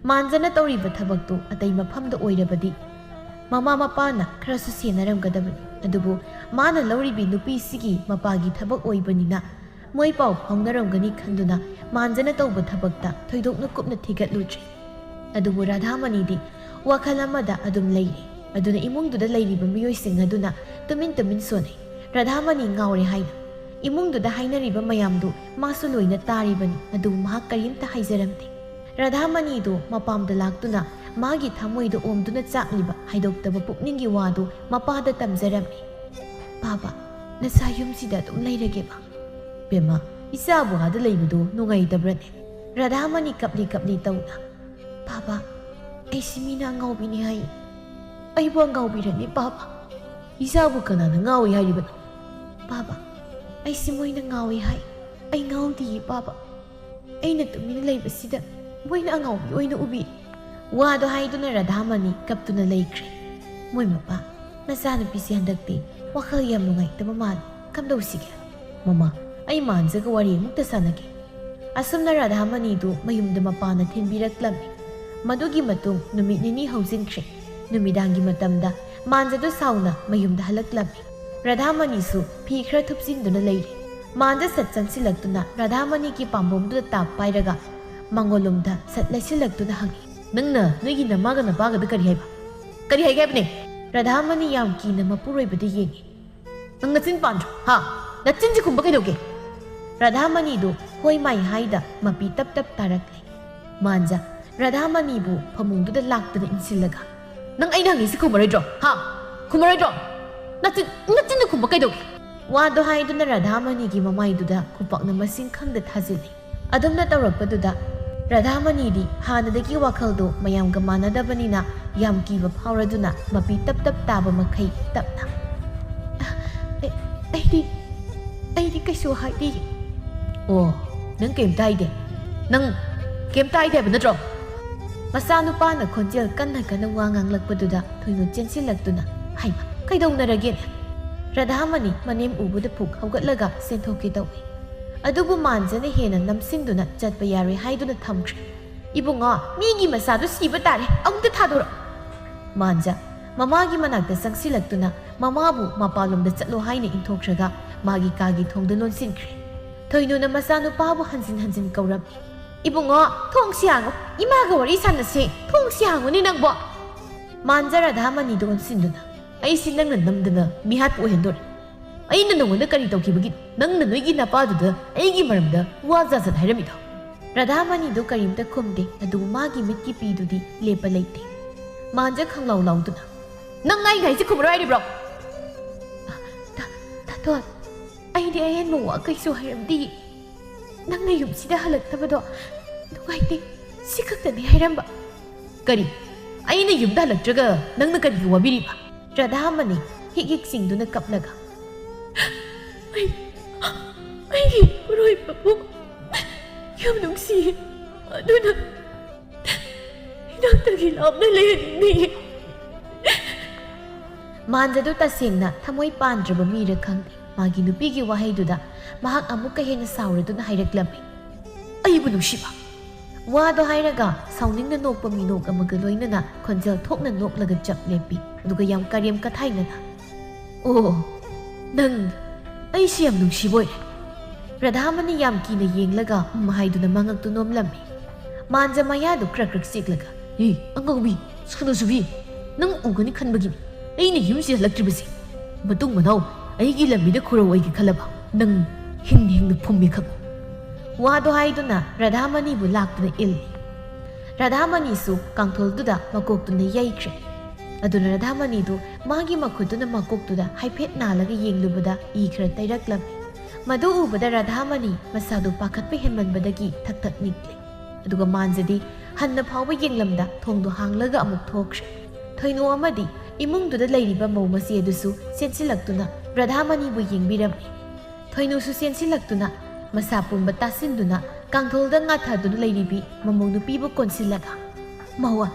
ꯃꯥꯟꯖꯅ ꯇꯧꯔꯤꯕ ꯊꯕꯛꯇꯨ ꯑꯇꯩ ꯃꯐꯝꯗ ꯑꯣꯏꯔꯕꯗꯤ ꯃꯃꯥ ꯃꯄꯥꯅ ꯈꯔꯁꯨ ꯁꯦꯟꯅꯔꯝꯒꯗꯕꯅꯤ, ꯑꯗꯨꯕꯨ ꯃꯥꯅ ꯂꯧꯔꯤꯕꯤ ꯅꯨꯄꯤꯁꯤꯒꯤ ꯃꯄꯥꯒꯤ ꯊꯕꯛ ꯑꯣꯏꯕꯅꯤꯅ ꯃꯣꯏ ꯄꯥꯎ ꯐꯥꯎꯅꯔꯝꯒꯅꯤ ꯈꯟꯗꯨꯅ ꯃꯥꯟꯖꯅ ꯇꯧꯕ ꯊꯕꯛꯇ ꯊꯣꯏꯗꯣꯛꯅ ꯀꯨꯞꯅ ꯊꯤꯒꯠꯂꯨꯗ꯭ꯔꯦ꯫ ꯑꯗꯨꯕꯨ ꯔꯥꯙꯥꯃꯅꯤꯗꯤ ꯋꯥꯈꯜ ꯑꯃꯗ ꯑꯗꯨꯝ ꯂꯩꯔꯤ꯫ ꯑꯗꯨꯅ ꯏꯃꯨꯡꯗꯨꯗ ꯂꯩꯔꯤꯕ ꯃꯤꯑꯣꯏꯁꯤꯡ ꯑꯗꯨꯅ ꯇꯨꯃꯤꯟ ꯇꯨꯃꯤꯟ ꯁꯣꯟꯅꯩ, ꯔꯥꯙꯥꯃꯅꯤ ꯉꯥꯎꯔꯦ ꯍꯥꯏꯅ꯫ ꯏꯃꯨꯡꯗꯨꯗ ꯍꯥꯏꯅꯔꯤꯕ ꯃꯌꯥꯝꯗꯨ ꯃꯥꯁꯨ ꯂꯣꯏꯅ ꯇꯥꯔꯤꯕꯅꯤ, ꯑꯗꯨꯕꯨ ꯃꯍꯥꯛ ꯀꯔꯤꯝꯇ ꯍꯥꯏꯖꯔꯝꯗꯦ꯫ ꯔꯥꯙꯥꯃꯅꯤꯗꯨ ꯃꯄꯥꯝꯗ ꯂꯥꯛꯇꯨꯅ ꯃꯥꯒꯤ ꯊꯃꯣꯏꯗ ꯑꯣꯝꯗꯨꯅ ꯆꯥꯛꯂꯤꯕ ꯍꯥꯏꯗꯣꯛꯇꯕ ꯄꯨꯛꯅꯤꯡꯒꯤ ꯋꯥꯗꯨ ꯃꯄꯥꯗ ꯇꯝꯖꯔꯝꯃꯤ꯫ ꯕꯥꯕꯥ, ꯅꯆꯥ ꯌꯨꯝꯁꯤꯗ ꯑꯗꯨꯝ ꯂꯩꯔꯒꯦꯕ? ꯕꯦꯝꯃ, ꯏꯆꯥꯕꯨ ꯑꯥꯗ ꯂꯩꯕꯗꯨ ꯅꯨꯡꯉꯥꯏꯇꯕ꯭ꯔꯅꯦ? ꯔꯥꯙꯥꯃꯅꯤ ꯀꯞꯂꯤ ꯀꯞꯂꯤ ꯇꯧꯅ꯫ ꯕꯥꯕꯥ, ꯑꯩꯁꯤ ꯃꯤꯅ ꯑꯉꯥꯎꯕꯤꯅꯤ ꯍꯥꯏ꯫ ꯑꯩꯕꯨ ꯑꯉꯥꯎꯕꯤꯔꯅꯤ ꯕꯥꯕꯥ꯫ ꯏꯆꯥꯕꯨ ꯀꯅꯥꯅ ꯉꯥꯎꯏ ꯍꯥꯏꯔꯤꯕꯅꯣ? ꯕꯥꯕꯥ, ꯑꯩꯁꯤ ꯃꯣꯏꯅ ꯉꯥꯎꯏ ꯍꯥꯏ꯫ ꯑꯩ ꯉꯥꯎꯗꯤꯌꯦ ꯕꯥꯕꯥ꯫ ꯑꯩꯅ ꯇꯨꯃꯤꯟꯅ ꯂꯩꯕꯁꯤꯗ ꯃꯣꯏꯅ ꯑꯉꯥꯎꯕꯤ ꯑꯣꯏꯅ ꯎꯕꯤ꯫ ꯋꯥꯗꯣ ꯍꯥꯏꯗꯨꯅ ꯔꯥꯙꯥꯃꯅꯤ ꯀꯞꯇꯨꯅ ꯂꯩꯈ꯭ꯔꯦ꯫ ꯃꯣꯏ ꯃꯄꯥ, ꯅꯆꯥꯅꯨꯄꯤꯁꯤ ꯍꯟꯗꯛꯇꯤ ꯋꯥꯈꯜ ꯌꯥꯝ ꯅꯨꯡꯉꯥꯏꯇꯕ ꯃꯥꯜꯂꯤ, ꯀꯝꯗꯧꯁꯤꯒꯦ? ꯃꯃꯥ, ꯑꯩ ꯃꯥꯟꯖꯒ ꯋꯥꯔꯤ ꯑꯃꯨꯛꯇ ꯁꯥꯟꯅꯒꯦ꯫ ꯑꯁꯨꯝꯅ ꯔꯥꯙꯥꯃꯅꯤꯗꯨ ꯃꯌꯨꯝꯗ ꯃꯄꯥꯅ ꯊꯤꯟꯕꯤꯔꯛꯂꯝꯃꯤ꯫ ꯃꯗꯨꯒꯤ ꯃꯇꯨꯡ ꯅꯨꯃꯤꯠ ꯅꯤꯅꯤ ꯍꯧꯖꯤꯟꯈ꯭ꯔꯦ꯫ ꯅꯨꯃꯤꯗꯥꯡꯒꯤ ꯃꯇꯝꯗ ꯃꯥꯟꯖꯗꯨ ꯁꯥꯎꯅ ꯃꯌꯨꯝꯗ ꯍꯜꯂꯛꯂꯝꯃꯤ꯫ ꯔꯥꯙꯥꯃꯅꯤꯁꯨ ꯐꯤ ꯈꯔ ꯊꯨꯞꯆꯤꯟꯗꯨꯅ ꯂꯩꯔꯤ꯫ ꯃꯥꯟꯖ ꯁꯠ ꯆꯪꯁꯤꯜꯂꯛꯇꯨꯅ ꯔꯥꯙꯥꯃꯅꯤꯒꯤ ꯄꯥꯝꯕꯣꯝꯗꯨꯗ ꯇꯥꯞ ꯄꯥꯏꯔꯒ ꯃꯥꯡꯒꯣꯜꯂꯣꯝꯗ ꯁꯠ ꯂꯩꯁꯤꯜꯂꯛꯇꯨꯅ ꯍꯪꯉꯤ, ꯅꯪꯅ ꯅꯣꯏꯒꯤ ꯅꯃꯥꯒ ꯅꯄꯥꯒꯗ ꯀꯔꯤ ꯍꯥꯏꯕ? ꯀꯔꯤ ꯍꯥꯏꯒꯦ ꯍꯥꯏꯕꯅꯦ? ꯔꯥꯙꯥꯃꯅꯤ ꯌꯥꯝ ꯀꯤꯅ ꯃꯄꯨꯔꯣꯏꯕꯗ ꯌꯦꯡꯉꯤ꯫ ꯅꯪ ꯅꯆꯤꯟ ꯄꯥꯟꯗ꯭ꯔꯣ? ꯍꯥ? ꯅꯆꯤꯟꯁꯤ ꯈꯨꯝꯕ ꯀꯩꯗꯧꯒꯦ? ꯔꯥꯙꯥꯃꯅꯤꯗꯨ ꯍꯣꯏ ꯃꯥꯏ ꯍꯥꯏꯗ ꯃꯄꯤ ꯇꯞ ꯇꯞ ꯇꯥꯔꯛꯂꯤ꯫ ꯃꯥꯟꯖ ꯔꯥꯙꯥꯃꯅꯤꯕꯨ ꯐꯃꯨꯡꯗꯨꯗ ꯂꯥꯛꯇꯨꯅ ꯏꯟꯁꯤꯜꯂꯒ, ꯅꯪ ꯑꯩꯅ ꯍꯪꯉꯤꯁꯤ ꯈꯨꯝꯃꯔꯣꯏꯗ꯭ꯔꯣ? ꯍꯥ? ꯈꯨꯝꯃꯔꯣꯏꯗ꯭ꯔꯣ? ꯅꯆꯤꯟꯅ ꯈꯨꯝꯕ ꯀꯩꯗꯧꯒꯦ? ꯋꯥꯗꯣ ꯍꯥꯏꯗꯨꯅ ꯔꯥꯙꯥꯃꯅꯤꯒꯤ ꯃꯃꯥꯏꯗꯨꯗ ꯈꯨꯄꯥꯛꯅ ꯃꯁꯤꯡ ꯈꯪꯗ ꯊꯥꯖꯤꯜꯂꯤ꯫ ꯑꯗꯨꯝꯅ ꯇꯧꯔꯛꯄꯗꯨꯗ ꯔꯥꯙꯥꯃꯅꯤꯗꯤ ꯍꯥꯟꯅꯗꯒꯤ ꯋꯥꯈꯜꯗꯣ ꯃꯌꯥꯝꯒ ꯃꯥꯟꯅꯗꯕꯅꯤꯅ ꯌꯥꯝ ꯀꯤꯕ ꯐꯥꯎꯔꯗꯨꯅ ꯃꯄꯤ ꯇꯞ ꯇꯞ ꯇꯥꯕ ꯃꯈꯩ ꯇꯞꯅ, ꯑꯩꯗꯤ ꯀꯩꯁꯨ ꯍꯥꯏꯗꯤꯌꯦ꯫ ꯑꯣ, ꯅꯪ ꯀꯩꯝꯇ ꯍꯥꯏꯗꯦ? ꯅꯪ ꯀꯩꯝꯇ ꯍꯥꯏꯗꯦ ꯍꯥꯏꯕ ꯅꯠꯇ꯭ꯔꯣ? ꯃꯆꯥꯅꯨꯄꯥꯅ ꯈꯣꯟꯖꯦꯜ ꯀꯟꯅ ꯀꯟꯅ ꯋꯥ ꯉꯥꯡꯂꯛꯄꯗꯨꯗ ꯊꯣꯏꯅ ꯆꯦꯟꯁꯤꯜꯂꯛꯇꯨꯅ, ꯍꯩꯃ, ꯀꯩꯗꯧꯅꯔꯒꯦꯅꯦ? ꯔꯥꯙꯥꯃꯅꯤ ꯃꯅꯦꯝ ꯎꯕꯗ ꯐꯨꯛ ꯍꯧꯒꯠꯂꯒ ꯆꯦꯟꯊꯣꯛꯀꯦ ꯇꯧꯏ꯫ ꯑꯗꯨꯕꯨ ꯃꯥꯟꯖꯅ ꯍꯦꯟꯅ ꯅꯝꯁꯤꯟꯗꯨꯅ ꯆꯠꯄ ꯌꯥꯔꯣꯏ ꯍꯥꯏꯗꯨꯅ ꯊꯝꯈ꯭ꯔꯦ꯫ ꯏꯕꯨꯡꯉꯣ, ꯃꯤꯒꯤ ꯃꯆꯥꯗꯨ ꯁꯤꯕ ꯇꯥꯔꯦ, ꯑꯃꯨꯛꯇ ꯊꯥꯗꯣꯔꯛ꯫ ꯃꯥꯟꯖ ꯃꯃꯥꯒꯤ ꯃꯅꯥꯛꯇ ꯆꯪꯁꯤꯜꯂꯛꯇꯨꯅ ꯃꯃꯥꯕꯨ ꯃꯄꯥꯟꯂꯣꯝꯗ ꯆꯠꯂꯣ ꯍꯥꯏꯅ ꯏꯟꯊꯣꯛꯈ꯭ꯔꯒ ꯃꯥꯒꯤ ꯀꯥꯒꯤ ꯊꯣꯡꯗ ꯂꯣꯟꯁꯤꯟꯈ꯭ꯔꯦ꯫ ꯊꯣꯏꯅꯨꯅ ꯃꯆꯥꯅꯨꯄꯥꯕꯨ ꯍꯟꯖꯤꯟ ꯍꯟꯖꯤꯟ ꯀꯧꯔꯝꯃꯤ꯫ ꯏꯕꯨꯡꯉꯣ, ꯊꯣꯡꯁꯤ ꯍꯥꯡꯉꯨ, ꯏꯃꯥꯒ ꯋꯥꯔꯤ ꯁꯥꯟꯅꯁꯤ, ꯊꯣꯡꯁꯤ ꯍꯥꯡꯉꯨꯅꯤ ꯅꯪꯕꯣ꯫ ꯃꯥꯟꯖ ꯔꯥꯙꯥꯃꯅꯤꯗ ꯑꯣꯟꯁꯤꯟꯗꯨꯅ, ꯑꯩꯁꯤ ꯅꯪꯅ ꯅꯝꯗꯅ ꯃꯤꯍꯥꯠꯄ ꯑꯣꯏꯍꯟꯗꯣꯔꯦ꯫ ꯑꯩꯅ ꯅꯉꯣꯟꯗ ꯀꯔꯤ ꯇꯧꯈꯤꯕꯒꯤ ꯅꯪꯅ ꯅꯣꯏꯒꯤ ꯅꯄꯥꯗꯨꯗ ꯑꯩꯒꯤ ꯃꯔꯝꯗ ꯋꯥ ꯖꯥꯖꯠ ꯍꯥꯏꯔꯝꯃꯤꯗꯣ? ꯔꯥꯙꯥꯃꯅꯤꯗꯨ ꯀꯔꯤꯝꯇ ꯈꯨꯝꯗꯦ, ꯑꯗꯨꯕꯨ ꯃꯥꯒꯤ ꯃꯤꯠꯀꯤ ꯄꯤꯗꯨꯗꯤ ꯂꯦꯞꯄ ꯂꯩꯇꯦ꯫ ꯃꯥꯟꯖ ꯈꯪꯂꯥꯎ ꯂꯥꯎꯗꯨꯅ, ꯅꯪ ꯑꯩꯅ ꯍꯥꯏꯁꯤ ꯈꯨꯝꯃꯔꯣꯏ ꯍꯥꯏꯔꯤꯕ꯭ꯔꯣ? ꯇꯥꯇꯣꯟ, ꯑꯩꯗꯤ ꯑꯍꯦꯟꯕ ꯋꯥ ꯀꯩꯁꯨ ꯍꯥꯏꯔꯝꯗꯤꯌꯦ꯫ ꯅꯪꯅ ꯌꯨꯝꯁꯤꯗ ꯍꯜꯂꯛꯇꯕꯗꯣ ꯅꯨꯡꯉꯥꯏꯇꯦ, ꯁꯤ ꯈꯛꯇꯅꯤ ꯍꯥꯏꯔꯝꯕ꯫ ꯀꯔꯤ? ꯑꯩꯅ ꯌꯨꯝꯗ ꯍꯜꯂꯛꯇ꯭ꯔꯒ ꯅꯪꯅ ꯀꯔꯤꯒꯤ ꯋꯥꯕꯤꯔꯤꯕ? ꯔꯥꯙꯥꯃꯅꯤ ꯍꯤꯛ ꯍꯤꯛ ꯆꯤꯡꯗꯨꯅ ꯀꯞꯂꯒ, ꯑꯩꯒꯤ ꯏꯄꯨꯔꯣꯏꯕꯕꯨ ꯌꯥꯝ ꯅꯨꯡꯁꯤꯌꯦ, ꯑꯗꯨꯅ ꯏꯅꯥꯛꯇꯒꯤ ꯂꯥꯞꯅ ꯂꯩꯍꯟꯅꯤꯡꯉꯦ꯫ ꯃꯥꯟꯖꯗꯨ ꯇꯁꯦꯡꯅ ꯊꯃꯣꯏ ꯄꯥꯟꯗ꯭ꯔꯕ ꯃꯤꯔ ꯈꯪꯗꯦ꯫ ꯃꯥꯒꯤ ꯅꯨꯄꯤꯒꯤ ꯋꯥꯍꯩꯗꯨꯗ ꯃꯍꯥꯛ ꯑꯃꯨꯛꯀ ꯍꯦꯟꯅ ꯁꯥꯎꯔꯗꯨꯅ ꯍꯥꯏꯔꯛꯂꯝꯃꯤ, ꯑꯩꯕꯨ ꯅꯨꯡꯁꯤꯕ? ꯋꯥꯗꯣ ꯍꯥꯏꯔꯒ ꯁꯥꯎꯅꯤꯡꯅ ꯅꯣꯛꯄ ꯃꯤꯅꯣꯛ ꯑꯃꯒ ꯂꯣꯏꯅꯅ ꯈꯣꯟꯖꯦꯜ ꯊꯣꯛꯅ ꯅꯣꯛꯂꯒ ꯆꯞ ꯂꯦꯞꯄꯤ, ꯑꯗꯨꯒ ꯌꯥꯝ ꯀꯔꯦꯝ ꯀꯊꯥꯏꯅꯅ, ꯑꯣ, ꯅꯪ ꯑꯩꯁꯤ ꯌꯥꯝ ꯅꯨꯡꯁꯤꯕ ꯑꯣꯏꯔꯦ꯫ ꯔꯥꯙꯥꯃꯅꯤ ꯌꯥꯝ ꯀꯤꯅ ꯌꯦꯡꯂꯒ ꯍꯥꯏꯗꯨꯅ ꯃꯉꯛꯇꯨ ꯅꯣꯝꯂꯝꯃꯤ꯫ ꯃꯥꯟꯖ ꯃꯌꯥꯗꯨ ꯀ꯭ꯔꯛ ꯀ꯭ꯔꯛ ꯆꯤꯛꯂꯒ, ꯑꯉꯥꯎꯕꯤ, ꯁꯣꯅꯣꯆꯨꯕꯤ, ꯅꯪ ꯎꯒꯅꯤ ꯈꯟꯕꯒꯤꯅꯤ ꯑꯩꯅ ꯌꯨꯝꯁꯤ ꯍꯜꯂꯛꯇ꯭ꯔꯤꯕꯁꯤ꯫ ꯃꯇꯨꯡ ꯃꯅꯥꯎ ꯑꯩꯒꯤ ꯂꯝꯕꯤꯗ ꯈꯨꯔꯧ ꯑꯣꯏꯒꯦ ꯈꯜꯂꯕ ꯅꯪ ꯍꯤꯡꯅ ꯍꯤꯡꯅ ꯐꯨꯝꯃꯦ ꯈꯪꯉꯨ꯫ ꯋꯥꯗꯣ ꯍꯥꯏꯗꯨꯅ ꯔꯥꯙꯥꯃꯅꯤꯕꯨ ꯂꯥꯛꯇꯨꯅ ꯏꯜꯂꯤ꯫ ꯔꯥꯙꯥꯃꯅꯤꯁꯨ ꯀꯥꯡꯊꯣꯜꯗꯨꯗ ꯃꯀꯣꯛꯇꯨꯅ ꯌꯩꯈ꯭ꯔꯦ꯫ ꯑꯗꯨꯅ ꯔꯥꯙꯥꯃꯅꯤꯗꯨ ꯃꯥꯒꯤ ꯃꯈꯨꯠꯇꯨꯅ ꯃꯀꯣꯛꯇꯨꯗ ꯍꯥꯏꯐꯦꯠ ꯅꯥꯜꯂꯒ ꯌꯦꯡꯂꯨꯕꯗ ꯏ ꯈꯔ ꯇꯩꯔꯛꯂꯝꯃꯤ ꯃꯗꯨ ꯎꯕꯗ ꯔꯥꯙꯥꯃꯅꯤ ꯃꯁꯥꯗꯨ ꯄꯥꯈꯠꯄ ꯍꯦꯟꯃꯟꯕꯗꯒꯤ ꯊꯛ ꯊꯛ ꯅꯤꯛꯂꯦ ꯑꯗꯨꯒ ꯃꯥꯟꯖꯗꯤ ꯍꯟꯅ ꯐꯥꯎꯕ ꯌꯦꯡꯂꯝꯗ ꯊꯣꯡꯗꯣ ꯍꯥꯡꯂꯒ ꯑꯃꯨꯛ ꯊꯣꯛꯈ꯭ꯔꯦ ꯊꯣꯏꯅꯨ ꯑꯃꯗꯤ ꯏꯃꯨꯡꯗꯨꯗ ꯂꯩꯔꯤꯕ ꯃꯧ ꯃꯆꯦ ꯑꯗꯨꯁꯨ ꯆꯦꯟꯁꯤꯜꯂꯛꯇꯨꯅ ꯔꯥꯙꯥꯃꯅꯤꯕꯨ ꯌꯦꯡꯕꯤꯔꯝꯃꯤ ꯊꯣꯏꯅꯨꯁꯨ ꯆꯦꯟꯁꯤꯜꯂꯛꯇꯨꯅ ꯃꯁꯥ ꯄꯨꯝꯕ ꯇꯥꯁꯤꯟꯗꯨꯅ ꯀꯥꯡꯊꯣꯜꯗ ꯉꯥꯊꯗꯨꯅ ꯂꯩꯔꯤꯕꯤ ꯃꯃꯧ ꯅꯨꯄꯤꯕꯨ ꯀꯣꯟꯁꯤꯜꯂꯒ ꯃꯧꯋꯥ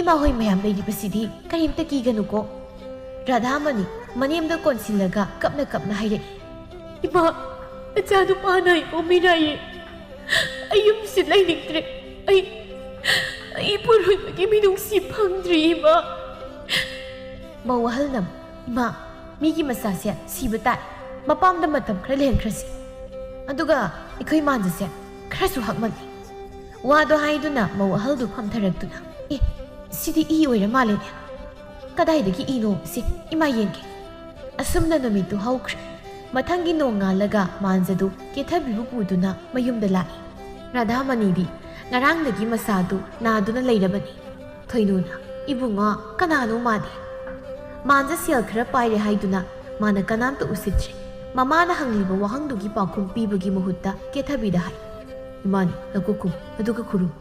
ꯏꯃꯥ ꯍꯣꯏ ꯃꯌꯥꯝ ꯂꯩꯔꯤꯕꯁꯤꯗꯤ ꯀꯔꯤꯝꯇ ꯀꯤꯒꯅꯨꯀꯣ ꯔꯥꯙꯥꯃꯅꯤ ꯃꯅꯦꯝꯗ ꯀꯣꯟꯁꯤꯜꯂꯒ ꯀꯞꯅ ꯀꯞꯅ ꯍꯥꯏꯔꯛꯏ 이마, 자도 많아요, 미라예. 아유, 실라이닉들의, 아이 보러이게 미동시 방들이 이마. ꯃꯧ ꯑꯍꯜꯅ ꯏꯃꯥ ꯃꯤꯒꯤ ꯃꯆꯥꯁꯦ ꯁꯤꯕ ꯇꯥꯏ ꯃꯄꯥꯝꯗ ꯃꯇꯝ ꯈꯔ ꯂꯦꯟꯈ꯭ꯔꯁꯤ ꯑꯗꯨꯒ ꯑꯩꯈꯣꯏ ꯃꯥꯟꯖꯁꯦ ꯈꯔꯁꯨ ꯍꯛꯃꯜꯂꯤ ꯋꯥꯗꯣ ꯍꯥꯏꯗꯨꯅ ꯃꯧ ꯑꯍꯜꯗꯨ ꯐꯝꯊꯔꯛꯇꯨꯅ ꯁꯤꯗꯤ ꯏ ꯑꯣꯏꯔ ꯃꯥꯜꯂꯦꯅꯦ ꯀꯗꯥꯏꯗꯒꯤ ꯏꯅꯣ ꯁꯤ ꯏꯃꯥ ꯌꯦꯡꯒꯦ ꯑꯁꯨꯝꯅ ꯅꯨꯃꯤꯠꯇꯨ ꯍꯧꯈ꯭ꯔꯦ ꯃꯊꯪꯒꯤ ꯅꯣꯡ ꯉꯥꯜꯂꯒ ꯃꯥꯟꯖꯗꯨ ꯀꯦꯊꯕꯤꯕꯨ ꯄꯨꯗꯨꯅ ꯃꯌꯨꯝꯗ ꯂꯥꯛꯏ ꯔꯥꯙꯥꯃꯅꯤꯗꯤ ꯉꯔꯥꯡꯗꯒꯤ ꯃꯁꯥꯗꯨ ꯅꯥꯗꯨꯅ ꯂꯩꯔꯕꯅꯤ ꯊꯣꯏꯅꯨꯅ ꯏꯕꯨꯡꯉꯣ ꯀꯅꯥꯅꯣ ꯃꯥꯗꯤ ꯃꯥꯟꯖ ꯁꯦꯜ ꯈꯔ ꯄꯥꯏꯔꯦ ꯍꯥꯏꯗꯨꯅ ꯃꯥꯅ ꯀꯅꯥꯝꯇ ꯎꯁꯤꯠꯇ꯭ꯔꯦ ꯃꯃꯥꯅ ꯍꯪꯂꯤꯕ ꯋꯥꯍꯪꯗꯨꯒꯤ ꯄꯥꯎꯈꯨꯝ ꯄꯤꯕꯒꯤ ꯃꯍꯨꯠꯇ ꯀꯦꯊꯕꯤꯗ ꯍꯥꯏ ꯏꯃꯥꯅꯤ ꯅꯀꯣꯛꯈꯨꯝ ꯑꯗꯨꯒ ꯈꯨꯔꯨꯝ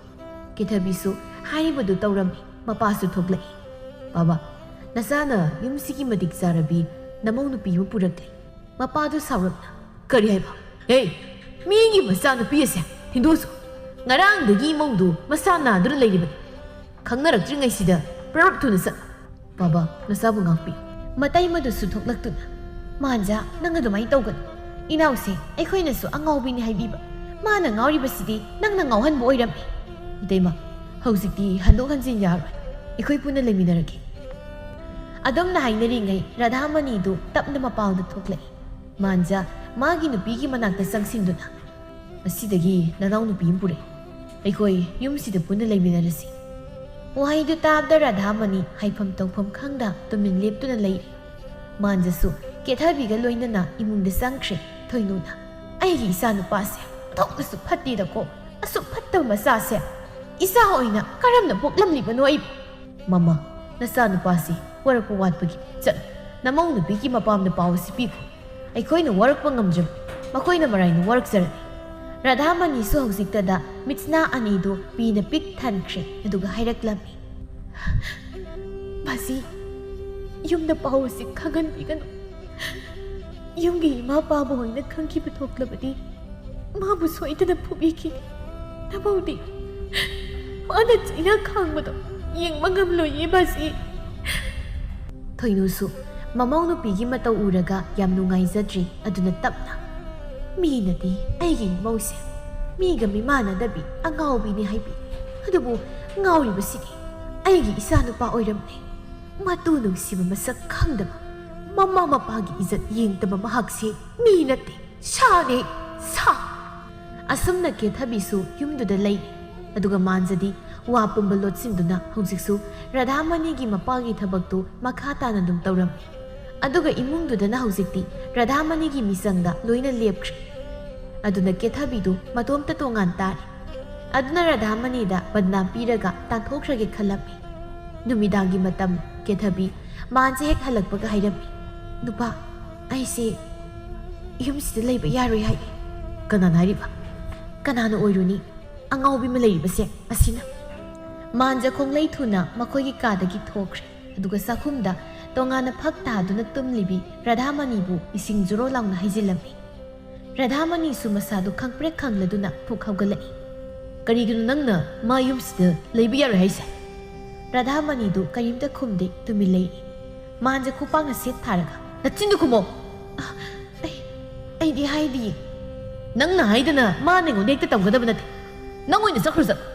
ꯀꯦꯊꯕꯤꯁꯨ ꯍꯥꯏꯔꯤꯕꯗꯨ ꯇꯧꯔꯝꯃꯤ ꯃꯄꯥꯁꯨ ꯊꯣꯛꯂꯛꯏ ꯕꯥꯕꯥ ꯅꯆꯥꯅ ꯌꯨꯝꯁꯤꯒꯤ ꯃꯇꯤꯛ ꯆꯥꯔꯕꯤ ꯅꯃꯧ ꯅꯨꯄꯤ ꯑꯃ ꯄꯨꯔꯛꯂꯦ ꯃꯄꯥꯗꯨ ꯁꯥꯎꯔꯞꯅ ꯀꯔꯤ ꯍꯥꯏꯕ ꯍꯦ ꯃꯤꯒꯤ ꯃꯆꯥꯅꯨꯄꯤ ꯑꯁꯦ ꯊꯤꯟꯗꯣꯛꯁꯨ ꯉꯔꯥꯡꯗꯒꯤ ꯏꯃꯧꯗꯨ ꯃꯁꯥ ꯅꯥꯗꯨꯅ ꯂꯩꯔꯤꯕꯅꯤ ꯈꯪꯅꯔꯛꯇ꯭ꯔꯤꯉꯩꯁꯤꯗ ꯄ꯭ꯔꯞ ꯊꯨꯅ ꯆꯠ ꯕꯥꯕꯥ ꯅꯆꯥꯕꯨ ꯉꯥꯛꯄꯤ ꯃꯇꯩ ꯃꯗꯨꯁꯨ ꯊꯣꯛꯂꯛꯇꯨꯅ ꯃꯥꯟꯖꯥ ꯅꯪ ꯑꯗꯨꯃꯥꯏꯅ ꯇꯧꯒꯅꯨ ꯏꯅꯥꯎꯁꯦ ꯑꯩꯈꯣꯏꯅꯁꯨ ꯑꯉꯥꯎꯕꯤꯅꯤ ꯍꯥꯏꯕꯤꯕ ꯃꯥꯅ ꯉꯥꯎꯔꯤꯕꯁꯤꯗꯤ ꯅꯪꯅ ꯉꯥꯎꯍꯟꯕ ꯑꯣꯏꯔꯝꯃꯤ ꯏꯇꯩꯃ ꯍꯧꯖꯤꯛꯇꯤ ꯍꯟꯗꯣꯛ ꯍꯟꯖꯤꯟ ꯌꯥꯔꯣꯏ ꯑꯩꯈꯣꯏ ꯄꯨꯟꯅ ꯂꯩꯃꯤꯟꯅꯔꯒꯦ ꯑꯗꯨꯝꯅ ꯍꯥꯏꯅꯔꯤꯉꯩ ꯔꯥꯙꯥꯃꯅꯤꯗꯨ ꯇꯞꯅ ꯃꯄꯥꯟꯗ ꯊꯣꯛꯂꯛꯏ ꯃꯥꯟꯖꯥ ꯃꯥꯒꯤ ꯅꯨꯄꯤꯒꯤ ꯃꯅꯥꯛꯇ ꯆꯪꯁꯤꯟꯗꯨꯅ ꯑꯁꯤꯗꯒꯤ ꯅꯅꯥꯎ ꯅꯨꯄꯤ ꯑꯃ ꯄꯨꯔꯛꯏ ꯑꯩꯈꯣꯏ ꯌꯨꯝꯁꯤꯗ ꯄꯨꯟꯅ ꯂꯩꯃꯤꯟꯅꯔꯁꯤ ꯋꯥꯍꯩꯗꯨ ꯇꯥꯕꯗ ꯔꯥꯙꯥꯃꯅꯤ ꯍꯥꯏꯐꯝ ꯇꯧꯐꯝ ꯈꯪꯗ ꯇꯨꯃꯤꯟ ꯂꯦꯞꯇꯨꯅ ꯂꯩꯔꯤ ꯃꯥꯟꯖꯁꯨ ꯀꯦꯊꯕꯤꯒ ꯂꯣꯏꯅꯅ ꯏꯃꯨꯡꯗ ꯆꯪꯈ꯭ꯔꯦ ꯊꯣꯏꯅꯨꯅ ꯑꯩꯒꯤ ꯏꯆꯥ ꯅꯨꯄꯥꯁꯦ ꯑꯣꯟꯊꯣꯛꯅꯁꯨ ꯐꯠꯇꯦꯗꯀꯣ ꯑꯁꯨꯛ ꯐꯠꯇꯕ ꯃꯆꯥꯁꯦ ꯏꯆꯥ ꯑꯣꯏꯅ ꯀꯔꯝꯅ ꯄꯣꯛꯂꯝꯂꯤꯕꯅꯣ ꯑꯩꯕꯨ ꯃꯃꯥ ꯅꯆꯥ ꯅꯨꯄꯥꯁꯤ ꯋꯥꯔꯛꯄ ꯋꯥꯠꯄꯒꯤ ꯆꯠ ꯅꯃꯧ ꯅꯨꯄꯤꯒꯤ ꯃꯄꯥꯝꯗ ꯄꯥꯎ ꯑꯁꯤ ꯄꯤꯈꯣ ꯑꯩꯈꯣꯏꯅ ꯋꯥꯔꯛꯄ ꯉꯝꯖꯕ ꯃꯈꯣꯏꯅ ꯃꯔꯥꯏꯅ ꯋꯥꯔꯛꯆꯔꯅꯤ ꯔꯥꯙꯥꯃꯅꯤꯁꯨ ꯍꯧꯖꯤꯛꯇꯗ ꯃꯤꯠꯁꯅꯥ ꯑꯅꯤꯗꯨ ꯄꯤꯅ ꯄꯤꯛ ꯊꯟꯈ꯭ꯔꯦ ꯑꯗꯨꯒ ꯍꯥꯏꯔꯛꯂꯝꯃꯤ 마시, ꯌꯨꯝꯗ ꯄꯥꯎ ꯑꯁꯤ ꯈꯪꯍꯟꯕꯤꯒꯅꯨ ꯌꯨꯝꯒꯤ ꯏꯃꯥ ꯄꯥꯕ ꯑꯣꯏꯅ ꯈꯪꯈꯤꯕ ꯊꯣꯛꯂꯕꯗꯤ ꯃꯥꯕꯨ ꯁꯣꯏꯗꯅ ꯐꯨꯕꯤꯈꯤꯅꯤ ꯅꯃꯧꯗꯤ ꯃꯥꯅ ꯆꯩꯅꯥ ꯈꯥꯡꯕꯗꯣ ꯌꯦꯡꯕ ꯉꯝꯂꯣꯏꯌꯦ ꯃꯥꯁꯤ ꯊꯣꯏꯅꯨꯁꯨ ꯃꯃꯧ ꯅꯨꯄꯤꯒꯤ ꯃꯇꯧ ꯎꯔꯒ ꯌꯥꯝ ꯅꯨꯡꯉꯥꯏꯖꯗ꯭ꯔꯤ ꯑꯗꯨꯅ ꯇꯞꯅ ꯃꯤꯅꯗꯤ ꯑꯩꯒꯤ ꯏꯃꯧꯁꯦ ꯃꯤꯒ ꯃꯤꯃꯥꯟꯅꯗꯕꯤ ꯑꯉꯥꯎꯕꯤꯅꯤ ꯍꯥꯏꯕꯤ ꯑꯗꯨꯕꯨ ꯉꯥꯎꯔꯤꯕꯁꯤꯗꯤ ꯑꯩꯒꯤ ꯏꯆꯥꯅꯨꯄꯥ ꯑꯣꯏꯔꯝꯂꯦ ꯃꯇꯨ ꯅꯨꯡꯁꯤꯕ ꯃꯁꯛ ꯈꯪꯗꯕ ꯃꯃꯥ ꯃꯄꯥꯒꯤ ꯏꯖꯠ ꯌꯦꯡꯗꯕ ꯃꯍꯥꯛꯁꯦ ꯃꯤ ꯅꯠꯇꯦ ꯁꯥꯅꯦ ꯁꯥ ꯑꯁꯨꯝꯅ ꯀꯦꯊꯕꯤꯁꯨ ꯌꯨꯝꯗꯨꯗ ꯂꯩꯔꯤ ꯑꯗꯨꯒ ꯃꯥꯟꯖꯗꯤ ꯋꯥ ꯄꯨꯝꯕ ꯂꯣꯠꯁꯤꯟꯗꯨꯅ ꯍꯧꯖꯤꯛꯁꯨ ꯔꯥꯙꯥꯃꯅꯤꯒꯤ ꯃꯄꯥꯒꯤ ꯊꯕꯛꯇꯨ ꯃꯈꯥ ꯇꯥꯅ ꯑꯗꯨꯝ ꯇꯧꯔꯝꯃꯤ ꯑꯗꯨꯒ ꯏꯃꯨꯡꯗꯨꯗꯅ ꯍꯧꯖꯤꯛꯇꯤ ꯔꯥꯙꯥꯃꯅꯤꯒꯤ ꯃꯤꯆꯪꯗ ꯂꯣꯏꯅ ꯂꯦꯞꯈ꯭ꯔꯦ ꯑꯗꯨꯅ ꯀꯦꯊꯕꯤꯗꯨ ꯃꯇꯣꯝꯇ ꯇꯣꯉꯥꯟ ꯇꯥꯔꯤ ꯑꯗꯨꯅ ꯔꯥꯙꯥꯃꯅꯤꯗ ꯕꯗꯅꯥꯝ ꯄꯤꯔꯒ ꯇꯥꯟꯊꯣꯛꯈ꯭ꯔꯒꯦ ꯈꯜꯂꯝꯃꯤ ꯅꯨꯃꯤꯗꯥꯡꯒꯤ ꯃꯇꯝ ꯀꯦꯊꯕꯤ ꯃꯥꯟꯖ ꯍꯦꯛ ꯍꯜꯂꯛꯄꯒ ꯍꯥꯏꯔꯝꯃꯤ ꯅꯨꯄꯥ ꯑꯩꯁꯦ ꯌꯨꯝꯁꯤꯗ ꯂꯩꯕ ꯌꯥꯔꯣꯏ ꯍꯥꯏ ꯀꯅꯥꯅ ꯍꯥꯏꯔꯤꯕ ꯀꯅꯥꯅ ꯑꯣꯏꯔꯨꯅꯤ ꯑꯉꯥꯎꯕꯤ ꯑꯃ ꯂꯩꯔꯤꯕꯁꯦ ꯑꯁꯤꯅ ꯃꯥꯟꯖ ꯈꯣꯡꯂꯩ ꯊꯨꯅ ꯃꯈꯣꯏꯒꯤ ꯀꯥꯗꯒꯤ ꯊꯣꯛꯈ꯭ꯔꯦ ꯑꯗꯨꯒ ꯆꯥꯛꯈꯨꯝꯗ ꯇꯣꯉꯥꯟꯅ ꯐꯛ ꯇꯥꯗꯨꯅ ꯇꯨꯝꯂꯤꯕꯤ ꯔꯥꯙꯥꯃꯅꯤꯕꯨ ꯏꯁꯤꯡ ꯖꯣꯔꯣ ꯂꯥꯎꯅ ꯍꯩꯖꯤꯜꯂꯝꯃꯤ ꯔꯥꯙꯥꯃꯅꯤꯁꯨ ꯃꯁꯥꯗꯨ ꯈꯪꯄ꯭ꯔꯦꯛ ꯈꯪꯂꯗꯨꯅ ꯄꯨꯛ ꯍꯧꯒꯠꯂꯛꯏ ꯀꯔꯤꯒꯤꯅꯣ ꯅꯪꯅ ꯃꯥ ꯌꯨꯝꯁꯤꯗ ꯂꯩꯕ ꯌꯥꯔꯣꯏ ꯍꯥꯏꯁꯦ ꯔꯥꯙꯥꯃꯅꯤꯗꯨ ꯀꯔꯤꯝꯇ ꯈꯨꯝꯗꯦ ꯇꯨꯃꯤꯟ ꯂꯩꯔꯤ ꯃꯥꯟꯖ ꯈꯨꯄꯥꯛꯅ ꯁꯦꯠ ꯊꯥꯔꯒ ꯅꯆꯤꯟꯗꯨ ꯈꯨꯝꯃꯣ ꯑꯩꯗꯤ ꯍꯥꯏꯗꯤꯌꯦ ꯅꯪꯅ ꯍꯥꯏꯗꯅ ꯃꯥꯅ ꯑꯩꯉꯣꯟꯗ ꯍꯦꯛꯇ ꯇꯝꯒꯗꯕ ꯅꯠꯇꯦ ꯅꯪ ꯑꯣꯏꯅ ꯆꯠꯈ꯭ꯔꯣ ꯆꯠ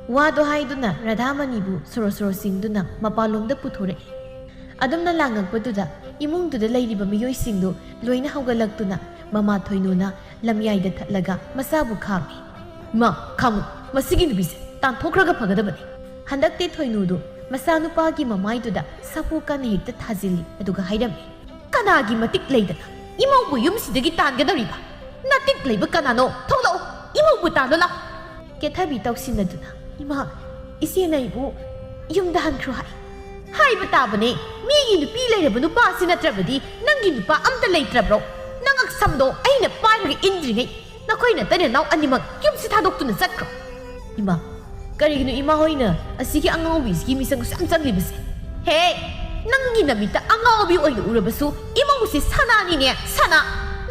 ꯋꯥꯗꯣ ꯍꯥꯏꯗꯨꯅ ꯔꯥꯙꯥꯃꯅꯤꯕꯨ ꯁꯣꯔꯣ ꯁꯣꯔꯣ ꯆꯤꯡꯗꯨꯅ ꯃꯄꯥꯟꯂꯣꯝꯗ ꯄꯨꯊꯣꯔꯛꯏ ꯑꯗꯨꯝꯅ ꯂꯥꯡꯉꯛꯄꯗꯨꯗ ꯏꯃꯨꯡꯗꯨꯗ ꯂꯩꯔꯤꯕ ꯃꯤꯑꯣꯏꯁꯤꯡꯗꯨ ꯂꯣꯏꯅ ꯍꯧꯒꯠꯂꯛꯇꯨꯅ ꯃꯃꯥ ꯊꯣꯏꯅꯨꯅ ꯂꯝꯌꯥꯏꯗ ꯊꯠꯂꯒ ꯃꯆꯥꯕꯨ ꯈꯥꯝꯃꯤ ꯏꯃꯥ ꯈꯥꯝꯃꯨ ꯃꯁꯤꯒꯤ ꯅꯨꯄꯤꯁꯦ ꯇꯥꯟꯊꯣꯛꯈ꯭ꯔꯒ ꯐꯒꯗꯕꯅꯤ ꯍꯟꯗꯛꯇꯤ ꯊꯣꯏꯅꯨꯗꯨ ꯃꯆꯥꯅꯨꯄꯥꯒꯤ ꯃꯃꯥꯏꯗꯨꯗ ꯁꯥꯐꯨ ꯀꯟꯅ ꯍꯦꯛꯇ ꯊꯥꯖꯤꯜꯂꯤ ꯑꯗꯨꯒ ꯍꯥꯏꯔꯝꯃꯤ ꯀꯅꯥꯒꯤ ꯃꯇꯤꯛ ꯂꯩꯗꯅ ꯏꯃꯧꯕꯨ ꯌꯨꯝꯁꯤꯗꯒꯤ ꯇꯥꯟꯒꯗꯧꯔꯤꯕ ꯅꯇꯤꯛ ꯂꯩꯕ ꯀꯅꯥꯅꯣ ꯊꯣꯛꯂꯛꯎ ꯏꯃꯧꯕꯨ ꯇꯥꯟꯂꯣ ꯂꯥꯎ ꯀꯦꯊꯕꯤ ꯇꯧꯁꯤꯟꯅꯗꯨꯅ 이마, 이시에나 이부, yumda hankhru hai. ꯍꯥꯏꯕ ꯇꯥꯕꯅꯦ ꯃꯤꯒꯤ ꯅꯨꯄꯤ ꯂꯩꯔꯕ ꯅꯨꯄꯥꯁꯤ ꯅꯠꯇ꯭ꯔꯕꯗꯤ ꯅꯪꯒꯤ ꯅꯨꯄꯥ ꯑꯝꯇ ꯂꯩꯇ꯭ꯔꯕ꯭ꯔꯣ ꯅꯪ ꯑꯛꯁꯝꯗꯣ ꯑꯩꯅ ꯄꯥꯏꯔꯒ ꯏꯟꯗ꯭ꯔꯤꯉꯩ ꯅꯈꯣꯏ ꯅꯇꯩ ꯅꯅꯥꯎ ꯑꯅꯤꯃꯛ ꯌꯨꯝꯁꯤ ꯊꯥꯗꯣꯛꯇꯨꯅ ꯆꯠꯈ꯭ꯔꯣ ꯏꯃꯥ ꯀꯔꯤꯒꯤꯅꯣ ꯏꯃꯥ ꯍꯣꯏꯅ ꯑꯁꯤꯒꯤ ꯑꯉꯥꯎꯕꯤꯁꯤꯒꯤ ꯃꯤꯁꯪꯁꯨ ꯌꯥꯝ ꯆꯪꯂꯤꯕꯁꯦ ꯍꯦ ꯅꯪꯒꯤ ꯅꯃꯤꯠꯇ ꯑꯉꯥꯎꯕꯤ ꯑꯣꯏꯅ ꯎꯔꯕꯁꯨ ꯏꯃꯧꯁꯤ ꯁꯅꯥꯅꯤꯅꯦ ꯁꯅꯥ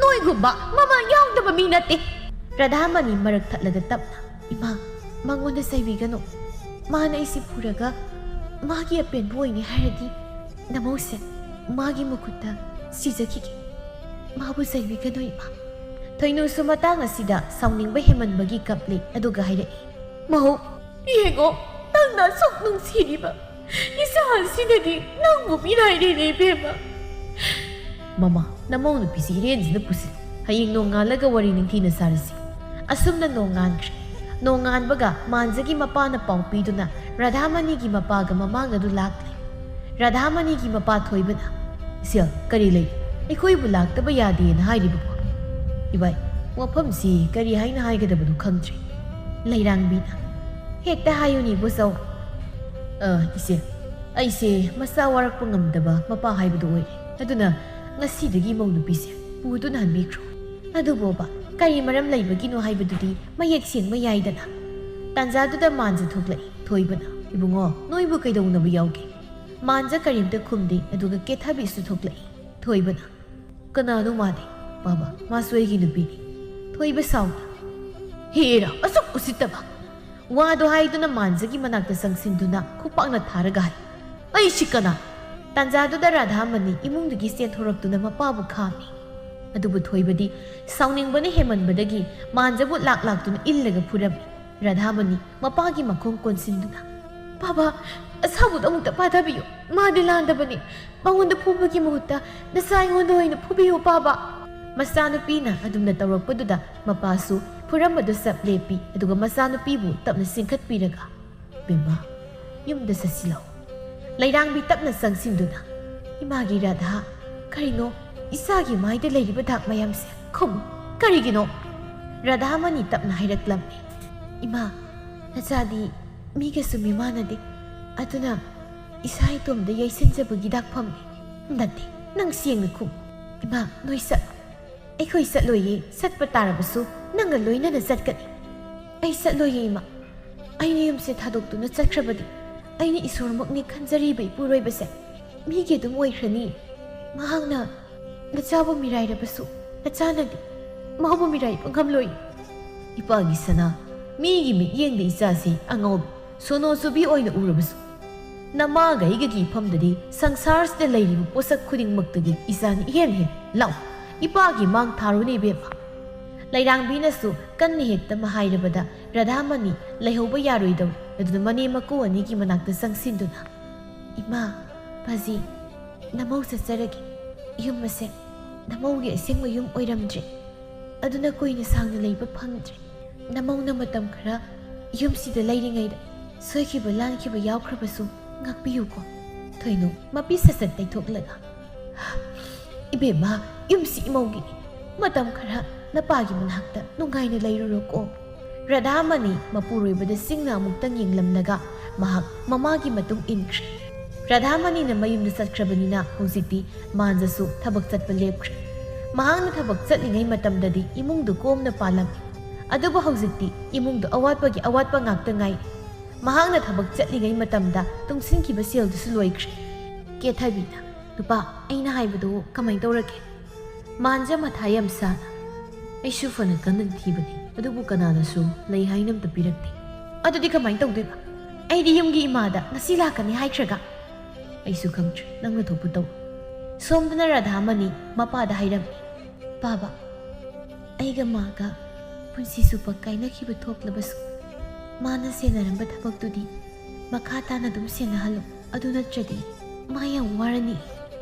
ꯅꯣꯏꯒꯨꯝꯕ ꯃꯃꯥ ꯌꯥꯎꯗꯕ ꯃꯤ ꯅꯠꯇꯦ ꯔꯥꯙꯥꯃꯅꯤ ꯃꯔꯛ ꯊꯠꯂꯒ ꯇꯞꯅ ꯏꯃꯥ ꯃꯉꯣꯟꯗ ꯆꯩꯕꯤꯒꯅꯨ ꯃꯥꯅ ꯑꯩꯁꯤ ꯄꯨꯔꯒ ꯃꯥꯒꯤ ꯑꯄꯦꯟꯕ ꯑꯣꯏꯅꯤ ꯍꯥꯏꯔꯗꯤ ꯅꯃꯧꯁꯦ ꯃꯥꯒꯤ ꯃꯈꯨꯠꯇ ꯁꯤꯖꯈꯤꯒꯦ ꯃꯥꯕꯨ ꯆꯩꯕꯤꯒꯅꯨ ꯏꯃꯥ ꯊꯣꯏꯅꯨꯁꯨ ꯃꯇꯥꯡ ꯑꯁꯤꯗ ꯁꯥꯎꯅꯤꯡꯕ ꯍꯦꯃꯟꯕꯒꯤ ꯀꯞꯂꯤ ꯑꯗꯨꯒ ꯍꯥꯏꯔꯛꯏ ꯃꯍꯧ ꯌꯦꯡꯉꯣ ꯅꯪꯅ ꯑꯁꯨꯛ ꯅꯨꯡꯁꯤꯔꯤꯕ ꯏꯆꯥ ꯑꯁꯤꯅꯗꯤ ꯅꯪꯕꯨ ꯃꯤꯔꯥꯏꯔꯦꯅꯦ ꯏꯕꯦꯝꯃ ꯃꯃꯥ ꯅꯃꯧ ꯅꯨꯄꯤꯁꯤ ꯏꯔꯦꯟꯁꯤꯅ ꯄꯨꯁꯤꯜꯂꯨ ꯍꯌꯦꯡ ꯅꯣꯡꯉꯥꯜꯂꯒ ꯋꯥꯔꯤ ꯅꯤꯡꯊꯤꯅ ꯁꯥꯔꯁꯤ ꯑꯁꯨꯝꯅ ꯅꯣꯡꯉꯥꯟꯈ꯭ꯔꯦ ꯅꯣꯡꯉꯥꯟꯕꯒ ꯃꯥꯟꯖꯒꯤ ꯃꯄꯥꯅ ꯄꯥꯎ ꯄꯤꯗꯨꯅ ꯔꯥꯙꯥꯃꯅꯤꯒꯤ ꯃꯄꯥꯒ ꯃꯃꯥꯡꯒꯗꯨ ꯂꯥꯛꯂꯦ ꯔꯥꯙꯥꯃꯅꯤꯒꯤ ꯃꯄꯥ ꯊꯣꯏꯕꯅ ꯏꯆꯦ ꯀꯔꯤ ꯂꯩ ꯑꯩꯈꯣꯏꯕꯨ ꯂꯥꯛꯇꯕ ꯌꯥꯗꯦꯅ ꯍꯥꯏꯔꯤꯕꯀꯣ ꯏꯕꯥꯏ ꯋꯥꯐꯝꯁꯤ ꯀꯔꯤ ꯍꯥꯏꯅ ꯍꯥꯏꯒꯗꯕꯅꯣ ꯈꯪꯗ꯭ꯔꯦ ꯂꯩꯔꯥꯡꯕꯤꯅ ꯍꯦꯛꯇ ꯍꯥꯏꯌꯨꯅꯤ ꯕꯣꯆꯧ ꯏꯆꯦ ꯑꯩꯁꯦ ꯃꯆꯥ ꯋꯥꯔꯛꯄ ꯉꯝꯗꯕ ꯃꯄꯥ ꯍꯥꯏꯕꯗꯨ ꯑꯣꯏꯔꯦ ꯑꯗꯨꯅ ꯉꯁꯤꯗꯒꯤ ꯃꯧ ꯅꯨꯄꯤꯁꯦ ꯄꯨꯗꯨꯅ ꯍꯟꯕꯤꯈ꯭ꯔꯣ ꯑꯗꯨꯕꯣꯕ ꯀꯔꯤ ꯃꯔꯝ ꯂꯩꯕꯒꯤꯅꯣ ꯍꯥꯏꯕꯗꯨꯗꯤ ꯃꯌꯦꯛ ꯁꯦꯡꯕ ꯌꯥꯏꯗꯅ ꯇꯥꯟꯖꯥꯗꯨꯗ ꯃꯥꯟꯖ ꯊꯣꯛꯂꯛꯏ ꯊꯣꯏꯕꯅ ꯏꯕꯨꯡꯉꯣ ꯅꯣꯏꯕꯨ ꯀꯩꯗꯧꯅꯕ ꯌꯥꯎꯒꯦ ꯃꯥꯟꯖ ꯀꯔꯤꯝꯇ ꯈꯨꯝꯗꯦ ꯑꯗꯨꯒ ꯀꯦꯊꯕꯤꯁꯨ ꯊꯣꯛꯂꯛꯏ ꯊꯣꯏꯕꯅ ꯀꯅꯥꯅꯣ ꯃꯥꯗꯤ ꯕꯥꯕꯥ ꯃꯥꯁꯨ ꯑꯩꯒꯤ ꯅꯨꯄꯤꯅꯤ ꯊꯣꯏꯕ ꯁꯥꯎꯅ ꯍꯦꯔꯥ ꯑꯁꯨꯛ ꯎꯁꯤꯠꯇꯕ ꯋꯥꯗꯣ ꯍꯥꯏꯗꯨꯅ ꯃꯥꯟꯖꯒꯤ ꯃꯅꯥꯛꯇ ꯆꯪꯁꯤꯟꯗꯨꯅ ꯈꯨꯄꯥꯛꯅ ꯊꯥꯔꯒ ꯍꯥꯏ ꯑꯩꯁꯤ ꯀꯅꯥ ꯇꯥꯟꯖꯥꯗꯨꯗ ꯔꯥꯙꯥꯃꯅꯤ ꯏꯃꯨꯡꯗꯒꯤ ꯆꯦꯟꯊꯣꯔꯛꯇꯨꯅ ꯃꯄꯥꯕꯨ ꯈꯥꯝꯃꯤ ꯑꯗꯨꯕꯨ ꯊꯣꯏꯕꯗꯤ ꯁꯥꯎꯅꯤꯡꯕꯅ ꯍꯦꯃꯟꯕꯗꯒꯤ ꯃꯥꯟꯖꯕꯨ ꯂꯥꯛꯇꯨꯅ ꯏꯜꯂꯒ ꯐꯨꯔꯝꯃꯤ ꯔꯥꯙꯥꯃꯅꯤ ꯃꯄꯥꯒꯤ ꯃꯈꯣꯡ ꯀꯣꯟꯁꯤꯟꯗꯨꯅ ꯕꯥꯕꯥ ꯑꯁꯥꯕꯨꯗ ꯑꯃꯨꯛꯇ ꯄꯥꯊꯕꯤꯌꯨ ꯃꯥꯗꯤ ꯂꯥꯟꯗꯕꯅꯤ ꯃꯉꯣꯟꯗ ꯐꯨꯕꯒꯤ ꯃꯍꯨꯠꯇ ꯅꯆꯥ ꯑꯩꯉꯣꯟꯗ ꯑꯣꯏꯅ ꯐꯨꯕꯤꯌꯨ ꯕꯥꯕꯥ ꯃꯆꯥꯅꯨꯄꯤꯅ ꯑꯗꯨꯝꯅ ꯇꯧꯔꯛꯄꯗꯨꯗ ꯃꯄꯥꯁꯨ ꯐꯨꯔꯝꯕꯗꯨ ꯆꯞ ꯂꯦꯞꯄꯤ ꯑꯗꯨꯒ ꯃꯆꯥꯅꯨꯄꯤꯕꯨ ꯇꯞꯅ ꯆꯤꯡꯈꯠꯄꯤꯔꯒ ꯕꯦꯝꯃ ꯌꯨꯝꯗ ꯆꯠꯁꯤꯜꯂꯛꯎ ꯂꯩꯔꯥꯡꯕꯤ ꯇꯞꯅ ꯆꯪꯁꯤꯟꯗꯨꯅ ꯏꯃꯥꯒꯤ ꯔꯥꯙꯥ ꯀꯔꯤꯅꯣ ꯏꯆꯥꯒꯤ ꯃꯥꯏꯗ ꯂꯩꯔꯤꯕ ꯗꯥꯛ ꯃꯌꯥꯝꯁꯦ ꯈꯨꯝ ꯀꯔꯤꯒꯤꯅꯣ ꯔꯥꯙꯥꯃꯅꯤ ꯇꯞꯅ ꯍꯥꯏꯔꯛꯂꯝꯃꯤ ꯏꯃꯥ ꯅꯆꯥꯗꯤ ꯃꯤꯒꯁꯨ ꯃꯤꯃꯥꯟꯅꯗꯦ ꯑꯗꯨꯅ ꯏꯁꯥ ꯏꯇꯣꯝꯗ ꯌꯩꯁꯤꯟꯖꯕꯒꯤ ꯗꯥꯛꯐꯝꯅꯤ ꯅꯠꯇꯦ ꯅꯪ ꯁꯦꯡꯅ ꯈꯨꯝ ꯏꯃꯥ ꯅꯣꯏ ꯆꯠꯂꯣ ꯑꯩꯈꯣꯏ ꯆꯠꯂꯣꯏꯌꯦ ꯆꯠꯄ ꯇꯥꯔꯕꯁꯨ ꯅꯪꯒ ꯂꯣꯏꯅꯅ ꯆꯠꯀꯅꯤ ꯑꯩ ꯆꯠꯂꯣꯏꯌꯦ ꯏꯃꯥ ꯑꯩꯅ ꯌꯨꯝꯁꯦ ꯊꯥꯗꯣꯛꯇꯨꯅ ꯆꯠꯈ꯭ꯔꯕꯗꯤ ꯑꯩꯅ ꯏꯁꯣꯔꯃꯛꯅꯤ ꯈꯟꯖꯔꯤꯕ ꯏꯄꯨꯔꯣꯏꯕꯁꯦ ꯃꯤꯒꯤ ꯑꯗꯨꯝ ꯑꯣꯏꯈ꯭ꯔꯅꯤ ꯃꯍꯥꯛꯅ ꯅꯆꯥꯕꯨ ꯃꯤꯔꯥꯏꯔꯕꯁꯨ ꯅꯆꯥꯅꯗꯤ ꯃꯥꯕꯨ ꯃꯤꯔꯥꯏꯕ ꯉꯝꯂꯣꯏ ꯏꯄꯥꯒꯤ ꯁꯅꯥ ꯃꯤꯒꯤ ꯃꯤꯠꯌꯦꯡꯗ ꯏꯆꯥꯁꯤ ꯑꯉꯥꯎꯕꯤ ꯁꯣꯅꯣ ꯆꯨꯕꯤ ꯑꯣꯏꯅ ꯎꯔꯕꯁꯨ ꯅꯃꯥꯒ ꯑꯩꯒꯒꯤ ꯏꯐꯝꯗꯗꯤ ꯁꯪꯁꯥꯔꯁꯤꯗ ꯂꯩꯔꯤꯕ ꯄꯣꯠꯁꯛ ꯈꯨꯗꯤꯡꯃꯛꯇꯒꯤ ꯏꯆꯥꯅ ꯏꯍꯦꯟ ꯍꯦꯟ ꯂꯥꯎ ꯏꯄꯥꯒꯤ ꯃꯥꯡ ꯊꯥꯔꯨꯅꯦ ꯏꯕꯦꯝꯃ ꯂꯩꯔꯥꯡꯕꯤꯅꯁꯨ ꯀꯟꯅ ꯍꯦꯛꯇ ꯍꯥꯏꯔꯕꯗ ꯔꯥꯙꯥꯃꯅꯤ ꯂꯩꯍꯧꯕ ꯌꯥꯔꯣꯏꯗꯧ ꯑꯗꯨꯅ ꯃꯅꯦ ꯃꯀꯨ ꯑꯅꯤꯒꯤ ꯃꯅꯥꯛꯇ ꯆꯪꯁꯤꯟꯗꯨꯅ ꯏꯃꯥ ꯄꯥꯖꯤ ꯅꯃꯧ ꯆꯠꯆꯔꯒꯦ ꯌꯨꯝ ꯑꯁꯦ ꯅꯃꯧꯒꯤ ꯑꯁꯦꯡꯕ ꯌꯨꯝ ꯑꯣꯏꯔꯝꯗ꯭ꯔꯦ ꯑꯗꯨꯅ ꯀꯨꯏꯅ ꯁꯥꯡꯅ ꯂꯩꯕ ꯐꯪꯗ꯭ꯔꯦ ꯅꯃꯧꯅ ꯃꯇꯝ ꯈꯔ ꯌꯨꯝꯁꯤꯗ ꯂꯩꯔꯤꯉꯩꯗ ꯁꯣꯏꯈꯤꯕ ꯂꯥꯟꯈꯤꯕ ꯌꯥꯎꯈ꯭ꯔꯕꯁꯨ ꯉꯥꯛꯄꯤꯌꯨꯀꯣ ꯊꯣꯏꯅꯨ ꯃꯄꯤ ꯁꯠ ꯇꯩꯊꯣꯛꯂꯒ ꯏꯕꯦꯝꯃ ꯌꯨꯝꯁꯤ ꯏꯃꯧꯒꯤꯅꯤ ꯃꯇꯝ ꯈꯔ ꯅꯄꯥꯒꯤ ꯃꯅꯥꯛꯇ ꯅꯨꯡꯉꯥꯏꯅ ꯂꯩꯔꯨꯔꯣꯀꯣ ꯔꯥꯙꯥꯃꯅꯤ ꯃꯄꯨꯔꯣꯏꯕꯗ ꯆꯤꯡꯅ ꯑꯃꯨꯛꯇꯪ ꯌꯦꯡꯂꯝꯂꯒ ꯃꯍꯥꯛ ꯃꯃꯥꯒꯤ ꯃꯇꯨꯡ ꯏꯟꯈ꯭ꯔꯦ ꯔꯥꯙꯥꯃꯅꯤꯅ ꯃꯌꯨꯝꯗ ꯆꯠꯈ꯭ꯔꯕꯅꯤꯅ ꯍꯧꯖꯤꯛꯇꯤ ꯃꯥꯟꯖꯁꯨ ꯊꯕꯛ ꯆꯠꯄ ꯂꯦꯞꯈ꯭ꯔꯦ ꯃꯍꯥꯛꯅ ꯊꯕꯛ ꯆꯠꯂꯤꯉꯩ ꯃꯇꯝꯗꯗꯤ ꯏꯃꯨꯡꯗꯨ ꯀꯣꯝꯅ ꯄꯥꯜꯂꯝꯃꯤ ꯑꯗꯨꯕꯨ ꯍꯧꯖꯤꯛꯇꯤ ꯏꯃꯨꯡꯗꯨ ꯑꯋꯥꯠꯄꯒꯤ ꯑꯋꯥꯠꯄ ꯉꯥꯛꯇ ꯉꯥꯏ ꯃꯍꯥꯛꯅ ꯊꯕꯛ ꯆꯠꯂꯤꯉꯩ ꯃꯇꯝꯗ ꯇꯨꯡꯁꯤꯟꯈꯤꯕ ꯁꯦꯜꯗꯨꯁꯨ ꯂꯣꯏꯈ꯭ꯔꯦ ꯀꯦꯊꯕꯤꯅ ꯅꯨꯄꯥ ꯑꯩꯅ ꯍꯥꯏꯕꯗꯨ ꯀꯃꯥꯏꯅ ꯇꯧꯔꯒꯦ ꯃꯥꯟꯖ ꯃꯊꯥ ꯌꯥꯝ ꯁꯥꯅ ꯑꯩꯁꯨ ꯐꯅ ꯀꯟꯅ ꯊꯤꯕꯅꯤ ꯑꯗꯨꯕꯨ ꯀꯅꯥꯅꯁꯨ ꯂꯩ ꯍꯥꯏꯅ ꯑꯝꯇ ꯄꯤꯔꯛꯇꯦ ꯑꯗꯨꯗꯤ ꯀꯃꯥꯏꯅ ꯇꯧꯗꯣꯏꯕ ꯑꯩꯗꯤ ꯌꯨꯝꯒꯤ ꯏꯃꯥꯗ ꯉꯁꯤ ꯂꯥꯛꯀꯅꯤ ꯍꯥꯏꯈ꯭ꯔꯒ ꯑꯩꯁꯨ ꯈꯪꯗ꯭ꯔꯦ ꯅꯪꯅ ꯊꯣꯛꯄ ꯇꯧ ꯁꯣꯝꯗꯅ ꯔꯥꯙꯥꯃꯅꯤ ꯃꯄꯥꯗ ꯍꯥꯏꯔꯝꯃꯤ ꯕꯥꯕꯥ ꯑꯩꯒ ꯃꯥꯒ ꯄꯨꯟꯁꯤ ꯆꯨꯞꯄ ꯀꯥꯏꯅꯈꯤꯕ ꯊꯣꯛꯂꯕꯁꯨ ꯃꯥꯅ ꯁꯦꯟꯅꯔꯝꯕ ꯊꯕꯛꯇꯨꯗꯤ ꯃꯈꯥ ꯇꯥꯅ ꯑꯗꯨꯝ ꯁꯦꯟꯅꯍꯜꯂꯨ ꯑꯗꯨ ꯅꯠꯇ꯭ꯔꯗꯤ ꯃꯥ ꯌꯥꯝ ꯋꯥꯔꯅꯤ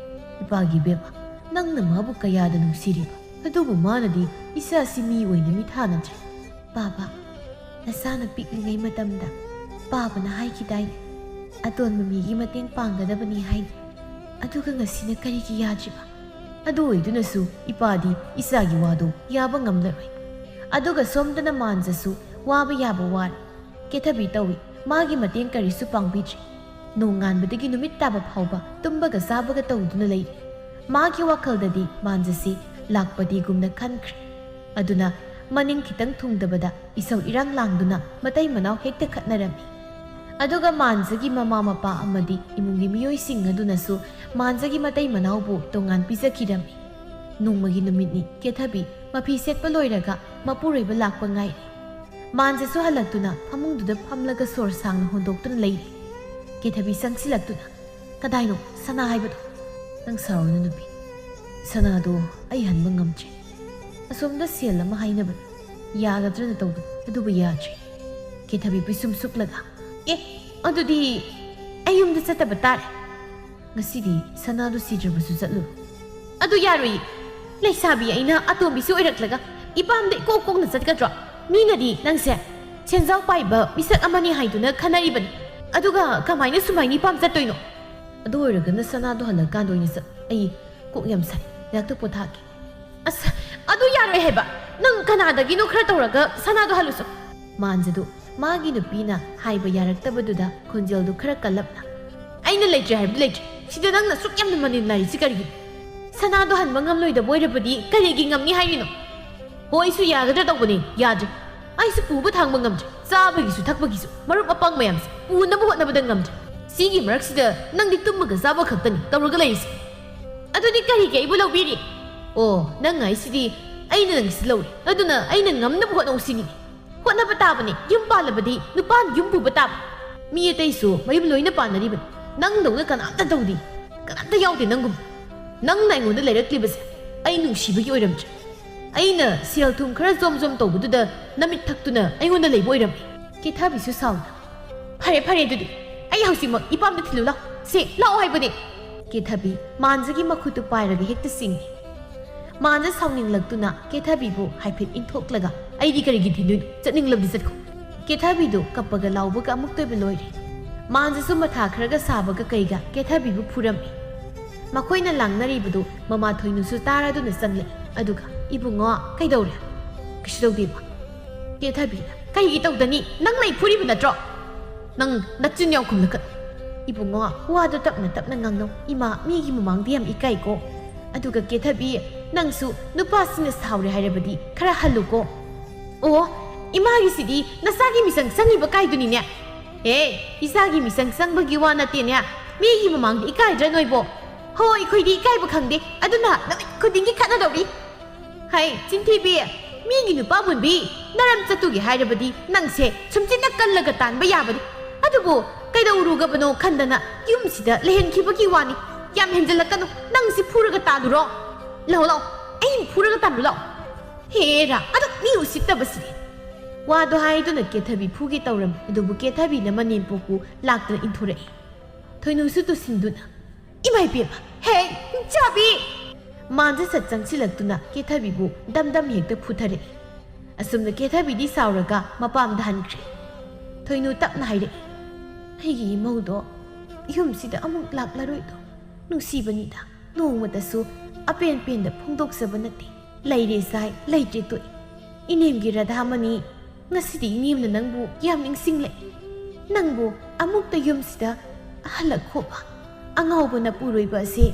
ꯏꯄꯥꯒꯤ ꯕꯦꯝꯃ ꯅꯪꯅ ꯃꯥꯕꯨ ꯀꯌꯥꯗ ꯅꯨꯡꯁꯤꯔꯤꯕ ꯑꯗꯨꯕꯨ ꯃꯥꯅꯗꯤ ꯏꯆꯥꯁꯤ ꯃꯤ ꯑꯣꯏꯅ ꯃꯤꯊꯥꯅꯗ꯭ꯔꯦ ꯕꯥꯕꯥ ꯅꯆꯥꯅ ꯄꯤꯛꯂꯤꯉꯩ ꯃꯇꯝꯗ ꯄꯥꯕꯅ ꯍꯥꯏꯈꯤꯗꯥꯏꯅꯦ ꯑꯇꯣꯟꯕ ꯃꯤꯒꯤ ꯃꯇꯦꯡ ꯄꯥꯡꯒꯗꯕꯅꯤ ꯍꯥꯏꯅ ꯑꯗꯨꯒ ꯉꯁꯤꯅ ꯀꯔꯤꯒꯤ ꯌꯥꯗ꯭ꯔꯤꯕ ꯑꯗꯨ ꯑꯣꯏꯗꯨꯅꯁꯨ ꯏꯄꯥꯗꯤ ꯏꯆꯥꯒꯤ ꯋꯥꯗꯣ ꯌꯥꯕ ꯉꯝꯂꯔꯣꯏ ꯑꯗꯨꯒ ꯁꯣꯝꯗꯅ ꯃꯥꯟꯖꯁꯨ ꯋꯥꯕ ꯌꯥꯕ ꯋꯥꯔꯦ ꯀꯦꯊꯕꯤ ꯇꯧꯏ ꯃꯥꯒꯤ ꯃꯇꯦꯡ ꯀꯔꯤꯁꯨ ꯄꯥꯡꯕꯤꯗ꯭ꯔꯤ ꯅꯣꯡꯉꯥꯟꯕꯗꯒꯤ ꯅꯨꯃꯤꯠ ꯇꯥꯕ ꯐꯥꯎꯕ ꯇꯨꯝꯕꯒ ꯆꯥꯕꯒ ꯇꯧꯗꯨꯅ ꯂꯩꯔꯤ ꯃꯥꯒꯤ ꯋꯥꯈꯜꯗꯗꯤ ꯃꯥꯟꯖꯁꯤ ꯂꯥꯛꯄꯗꯤꯒꯨꯝꯅ ꯈꯟꯈ꯭ꯔꯦ ꯑꯗꯨꯅ ꯃꯅꯤꯡ ꯈꯤꯇꯪ ꯊꯨꯡꯗꯕꯗ ꯏꯁꯧ ꯏꯔꯥꯡ ꯂꯥꯡꯗꯨꯅ ꯃꯇꯩ ꯃꯅꯥꯎ ꯍꯦꯛꯇ ꯈꯠꯅꯔꯝꯃꯤ ꯑꯗꯨꯒ ꯃꯥꯟꯖꯒꯤ ꯃꯃꯥ ꯃꯄꯥ ꯑꯃꯗꯤ ꯏꯃꯨꯡꯒꯤ ꯃꯤꯑꯣꯏꯁꯤꯡ ꯑꯗꯨꯅꯁꯨ ꯃꯥꯟꯖꯒꯤ ꯃꯇꯩ ꯃꯅꯥꯎꯕꯨ ꯇꯣꯉꯥꯟ ꯄꯤꯖꯈꯤꯔꯝꯃꯤ ꯅꯣꯡꯃꯒꯤ ꯅꯨꯃꯤꯠꯅꯤ ꯀꯦꯊꯕꯤ ꯃꯐꯤ ꯁꯦꯠꯄ ꯂꯣꯏꯔꯒ ꯃꯄꯨꯔꯣꯏꯕ ꯂꯥꯛꯄ ꯉꯥꯏꯔꯤ ꯃꯥꯟꯖꯁꯨ ꯍꯜꯂꯛꯇꯨꯅ ꯐꯃꯨꯡꯗꯨꯗ ꯐꯝꯂꯒ ꯁꯣꯔ ꯁꯥꯡꯅ ꯍꯣꯟꯗꯣꯛꯇꯨꯅ ꯂꯩꯔꯤ ꯀꯦꯊꯕꯤ ꯆꯪꯁꯤꯜꯂꯛꯇꯨꯅ ꯀꯗꯥꯏꯅꯣ ꯁꯅꯥ ꯍꯥꯏꯕꯗꯣ ꯅꯪ ꯁꯥꯎꯔꯅꯨ ꯅꯨꯄꯤ ꯁꯅꯥꯗꯣ ꯑꯩ ꯍꯟꯕ ꯉꯝꯗ꯭ꯔꯦ ꯑꯁꯣꯝꯗ ꯁꯦꯜ ꯑꯃ ꯍꯥꯏꯅꯕꯅꯤ ꯌꯥꯒꯗ꯭ꯔꯅ ꯇꯧꯕꯅꯤ ꯑꯗꯨꯕꯨ ꯌꯥꯗ꯭ꯔꯦ ꯀꯦꯊꯕꯤ ꯄꯤꯁꯨꯝ ꯁꯨꯛꯂꯒ ꯑꯗꯨꯗꯤ ꯑꯩ ꯌꯨꯝꯗ ꯆꯠꯇꯕ ꯇꯥꯔꯦ ꯉꯁꯤꯗꯤ ꯁꯅꯥꯗꯣ ꯁꯤꯗ꯭ꯔꯕꯁꯨ ꯆꯠꯂꯨ ꯑꯗꯨ ꯌꯥꯔꯣꯏꯌꯦ ꯂꯩꯁꯥꯕꯤ ꯑꯩꯅ ꯑꯇꯣꯝꯕꯤꯁꯨ ꯑꯣꯏꯔꯛꯂꯒ ꯏꯄꯥꯝꯗ ꯏꯀꯣꯛ ꯀꯣꯛꯅ ꯆꯠꯀꯗ꯭ꯔꯣ ꯃꯤꯅꯗꯤ ꯅꯪꯁꯦ ꯁꯦꯟꯖꯥꯎ ꯄꯥꯏꯕ ꯃꯤꯁꯛ ꯑꯃꯅꯤ ꯍꯥꯏꯗꯨꯅ ꯈꯟꯅꯔꯤꯕꯅꯤ ꯑꯗꯨꯒ ꯀꯃꯥꯏꯅ ꯁꯨꯃꯥꯏꯅ ꯏꯄꯥꯝ ꯆꯠꯇꯣꯏꯅꯣ ꯑꯗꯨ ꯑꯣꯏꯔꯒꯅ ꯁꯅꯥꯗꯣ ꯍꯜꯂꯛꯀꯥꯟꯗ ꯑꯣꯏꯅ ꯆꯠ ꯑꯩ ꯀꯣꯛ ꯌꯥꯝ ꯁꯥꯏ ꯉꯥꯛꯇ ꯄꯣꯊꯥꯒꯦ ꯑꯁ ꯑꯗꯨ ꯌꯥꯔꯣꯏ ꯍꯥꯏꯕ ꯅꯪ ꯀꯅꯥꯗꯒꯤꯅꯣ ꯈꯔ ꯇꯧꯔꯒ ꯁꯅꯥꯗꯣ ꯍꯜꯂꯨꯁꯨ ꯃꯥꯟꯖꯗꯨ ꯃꯥꯒꯤ ꯅꯨꯄꯤꯅ ꯍꯥꯏꯕ ꯌꯥꯔꯛꯇꯕꯗꯨꯗ ꯈꯣꯟꯖꯦꯜꯗꯨ ꯈꯔ ꯀꯜꯂꯞꯅ ꯑꯩꯅ ꯂꯩꯇ꯭ꯔꯦ ꯍꯥꯏꯕꯗꯤ ꯂꯩꯇ꯭ꯔꯦ ꯁꯤꯗ ꯅꯪꯅ ꯁꯨꯛ ꯌꯥꯝꯅ ꯃꯅꯤꯟ ꯂꯥꯏꯔꯤꯁꯤ ꯀꯔꯤꯒꯤꯅꯣ ꯁꯅꯥꯗꯣ ꯍꯟꯕ ꯉꯝꯂꯣꯏꯗꯕ ꯑꯣꯏꯔꯕꯗꯤ ꯀꯔꯤꯒꯤ ꯉꯝꯅꯤ ꯍꯥꯏꯔꯤꯅꯣ ꯍꯣꯏ ꯑꯩꯁꯨ ꯌꯥꯒꯗ꯭ꯔꯥ ꯇꯧꯕꯅꯤ ꯌꯥꯗ꯭ꯔꯦ ꯑꯩꯁꯨ ꯄꯨꯕ ꯊꯥꯡꯕ ꯉꯝꯗ꯭ꯔꯦ ꯆꯥꯕꯒꯤꯁꯨ ꯊꯛꯄꯒꯤꯁꯨ ꯃꯔꯨꯞ ꯃꯄꯥꯡ ꯃꯌꯥꯝꯁꯦ ꯄꯨꯅꯕ ꯍꯣꯠꯅꯕꯗ ꯉꯝꯗ꯭ꯔꯦ ꯁꯤꯒꯤ ꯃꯔꯛꯁꯤꯗ ꯅꯪꯗꯤ ꯇꯨꯝꯃꯒ ꯆꯥꯕ ꯈꯛꯇꯅꯤ ꯇꯧꯔꯒ ꯂꯩꯔꯤꯁꯦ ꯑꯗꯨꯗꯤ ꯀꯔꯤꯒꯤ ꯑꯩꯕꯨ ꯂꯧꯕꯤꯔꯤ ꯑꯣ ꯅꯪ ꯍꯥꯏꯁꯤꯗꯤ ꯑꯩꯅ ꯅꯪꯁꯤ ꯂꯧꯔꯦ ꯑꯗꯨꯅ ꯑꯩꯅ ꯉꯝꯅꯕ ꯍꯣꯠꯅꯧ ꯁꯤꯅꯤ ꯍꯣꯠꯅꯕ ꯇꯥꯕꯅꯤ ꯌꯨꯝ ꯄꯥꯜꯂꯕꯗꯤ ꯅꯨꯄꯥꯅ ꯌꯨꯝ ꯄꯨꯕ តាꯃꯤ ꯑꯇꯩꯁꯨ ꯃꯌꯨꯝ ꯂꯣꯏꯅ ꯄꯥꯟꯅꯔꯤꯕꯅꯤ ꯅꯪꯗꯧꯅ ꯀꯅꯥꯝꯇ ꯇꯧꯗꯦ ꯀꯅꯥꯝꯇ ꯌꯥꯎꯗꯦ ꯅꯪꯒꯨꯝ ꯅꯪꯅ ꯑꯩꯉꯣꯟꯗ ꯂꯩꯔꯛꯂꯤꯕꯁꯦ ꯑꯩ ꯅꯨꯡꯁꯤꯕꯒꯤ ꯑꯣꯏꯔꯝꯗ꯭ꯔꯦ ꯑꯩꯅ ꯁꯦꯜ ꯊꯨꯝ ꯈꯔ ꯖꯣꯝ ꯖꯣꯝ ꯇꯧꯕꯗꯨꯗ ꯅꯃꯤꯠ ꯊꯛꯇꯨꯅ ꯑꯩꯉꯣꯟꯗ ꯂꯩꯕ ꯑꯣꯏꯔꯝꯃꯤ ꯀꯦꯊꯕꯤꯁꯨ ꯁꯥꯎꯅ ꯐꯔꯦ ꯐꯔꯦ ꯑꯗꯨꯗꯤ ꯑꯩ ꯍꯧꯖꯤꯛꯃꯛ ꯏꯄꯥꯝꯗ ꯊꯤꯜꯂꯨ ꯂꯥꯎ ꯁꯦ ꯂꯥꯛꯑꯣ ꯍꯥꯏꯕꯅꯦ ꯀꯦꯊꯕꯤ ꯃꯥꯟꯖꯒꯤ ꯃꯈꯨꯠꯇꯨ ꯄꯥꯏꯔꯒ ꯍꯦꯛꯇ ꯆꯤꯡꯉꯤ ꯃꯥꯟꯖ ꯁꯥꯎꯅꯤꯡꯂꯛꯇꯨꯅ ꯀꯦꯊꯕꯤꯕꯨ ꯍꯥꯏꯐꯦꯠ ꯏꯟꯊꯣꯛꯂꯒ ꯑꯩꯗꯤ ꯀꯔꯤꯒꯤ ꯊꯤꯟꯗꯣꯏꯅꯣ ꯆꯠꯅꯤꯡꯂꯕꯗꯤ ꯆꯠꯈꯣ ꯀꯦꯊꯕꯤꯗꯨ ꯀꯞꯄꯒ ꯂꯥꯎꯕꯒ ꯑꯃꯨꯛꯇꯣꯏꯕ ꯂꯣꯏꯔꯦ ꯃꯥꯟꯖꯁꯨ ꯃꯊꯥ ꯈꯔꯒ ꯁꯥꯕꯒ ꯀꯩꯒ ꯀꯦꯊꯕꯤꯕꯨ ꯐꯨꯔꯝꯃꯤ ꯃꯈꯣꯏꯅ ꯂꯥꯡꯅꯔꯤꯕꯗꯨ ꯃꯃꯥ ꯊꯣꯏꯅꯨꯁꯨ ꯇꯥꯔꯗꯨꯅ ꯆꯪꯂꯛꯏ ꯑꯗꯨꯒ ꯏꯕꯨꯡꯉꯣ ꯀꯩꯗꯧꯔꯦ ꯀꯩꯁꯨ ꯇꯧꯗꯦꯕ ꯀꯦꯊꯕꯤꯅ ꯀꯩꯒꯤ ꯇꯧꯗꯅꯤ ꯅꯪ ꯂꯩ ꯐꯨꯔꯤꯕ ꯅꯠꯇ꯭ꯔꯣ ꯅꯪ ꯅꯆꯤꯟ ꯌꯥꯎ ꯈꯨꯝꯂꯛꯀ ꯏꯕꯨꯡꯉꯣ ꯋꯥꯗꯣ ꯇꯞꯅ ꯇꯞꯅ ꯉꯥꯡꯅꯧ ꯏꯃꯥ ꯃꯤꯒꯤ ꯃꯃꯥꯡꯗ ꯌꯥꯝ ꯏꯀꯥꯏꯀꯣ ꯑꯗꯨꯒ ꯀꯦꯊꯕꯤ ꯅꯪꯁꯨ ꯅꯨꯄꯥꯁꯤꯡꯅ ꯁꯥꯎꯔꯦ ꯍꯥꯏꯔꯕꯗꯤ ꯈꯔ ꯍꯜꯂꯨꯀꯣ ꯑꯣ ꯏꯃꯥꯒꯤꯁꯤꯗꯤ ꯅꯆꯥꯒꯤ ꯃꯤꯆꯪ ꯆꯪꯉꯤꯕ ꯀꯥꯏꯗꯨꯅꯤꯅꯦ ꯏꯆꯥꯒꯤ ꯃꯤꯆꯪ ꯆꯪꯕꯒꯤ ꯋꯥ ꯅꯠꯇꯦꯅꯦ ꯃꯤꯒꯤ ꯃꯃꯥꯡꯗ ꯏꯀꯥꯏꯗ꯭ꯔꯥ ꯅꯣꯏꯕꯣ ꯍꯣꯏ ꯑꯩꯈꯣꯏꯗꯤ ꯏꯀꯥꯏꯕ ꯈꯪꯗꯦ ꯑꯗꯨꯅ ꯅꯨꯃꯤꯠ ꯈꯨꯗꯤꯡꯒꯤ ꯈꯠꯅꯗꯧꯔꯤ ꯍꯩ ꯆꯤꯟꯊꯤꯕꯤ ꯃꯤꯒꯤ ꯅꯨꯄꯥ ꯃꯨꯟꯕꯤ ꯅꯔꯝ ꯆꯠꯇꯨꯒꯦ ꯍꯥꯏꯔꯕꯗꯤ ꯅꯪꯁꯦ ꯁꯨꯝꯆꯤꯟꯅ ꯀꯜꯂꯒ ꯇꯥꯟꯕ ꯌꯥꯕꯅꯤ ꯑꯗꯨꯕꯨ ꯀꯩꯗꯧꯔꯨꯒꯕꯅꯣ ꯈꯟꯗꯅ ꯌꯨꯝꯁꯤꯗ ꯂꯩꯍꯟꯈꯤꯕꯒꯤ ꯋꯥꯅꯤ ꯌꯥꯝ ꯍꯦꯟꯖꯜꯂꯛꯀꯅꯨ ꯅꯪꯁꯤ ꯐꯨꯔꯒ ꯇꯥꯜꯂꯨꯔꯣ ꯂꯥꯛꯑꯣ ꯑꯩ ꯐꯨꯔꯒ ꯇꯥꯜꯂꯨ ꯂꯥꯛꯑꯣ ꯍꯦꯔꯥ ꯑꯗꯨ ꯃꯤ ꯎꯁꯤꯠꯇꯕꯁꯤꯗꯤ ꯋꯥꯗꯣ ꯍꯥꯏꯗꯨꯅ ꯀꯦꯊꯕꯤ ꯐꯨꯒꯦ ꯇꯧꯔꯝꯃꯤ ꯑꯗꯨꯕꯨ ꯀꯦꯊꯕꯤꯅ ꯃꯅꯦꯝꯄꯣꯛꯄꯨ ꯂꯥꯛꯇꯨꯅ ꯏꯟꯊꯣꯔꯛꯏ ꯊꯣꯏꯅꯨꯁꯨ ꯇꯨꯁꯤꯟꯗꯨꯅ ꯏꯃꯥ ꯏꯄꯦꯝꯃ ꯍꯦ ꯆꯥꯕꯤ ꯃꯥꯟꯖ ꯁꯠ ꯆꯪꯁꯤꯜꯂꯛꯇꯨꯅ ꯀꯦꯊꯕꯤꯕꯨ ꯗꯝꯗꯝ ꯍꯦꯛꯇ ꯐꯨꯊꯔꯛꯏ ꯑꯁꯨꯝꯅ ꯀꯦꯊꯕꯤꯗꯤ ꯁꯥꯎꯔꯒ ꯃꯄꯥꯝꯗ ꯍꯟꯈ꯭ꯔꯦ ꯊꯣꯏꯅꯨ ꯇꯞꯅ ꯍꯥꯏꯔꯛꯏ ꯑꯩꯒꯤ ꯏꯃꯧꯗꯣ ꯌꯨꯝꯁꯤꯗ ꯑꯃꯨꯛ ꯂꯥꯛꯂꯔꯣꯏꯗꯣ ꯅꯨꯡꯁꯤꯕꯅꯤꯗ ꯅꯣꯡꯃꯇꯁꯨ ꯑꯄꯦꯟ ꯄꯦꯟꯗ ꯐꯣꯡꯗꯣꯛꯆꯕ ꯅꯠꯇꯦ ꯂꯩꯔꯦ ꯆꯥꯏ ꯂꯩꯇ꯭ꯔꯦ ꯇꯣꯛꯏ ꯏꯅꯦꯝꯒꯤ ꯔꯥꯙꯥꯃꯅꯤ ꯉꯁꯤꯗꯤ ꯏꯅꯦꯝꯅ ꯅꯪꯕꯨ ꯌꯥꯝ ꯅꯤꯡꯁꯤꯡꯂꯛꯏ ꯅꯪꯕꯨ ꯑꯃꯨꯛꯇ ꯌꯨꯝꯁꯤꯗ ꯍꯜꯂꯛꯈꯣꯕ ꯑꯉꯥꯎꯕꯅ ꯄꯨꯔꯣꯏꯕ ꯑꯁꯤ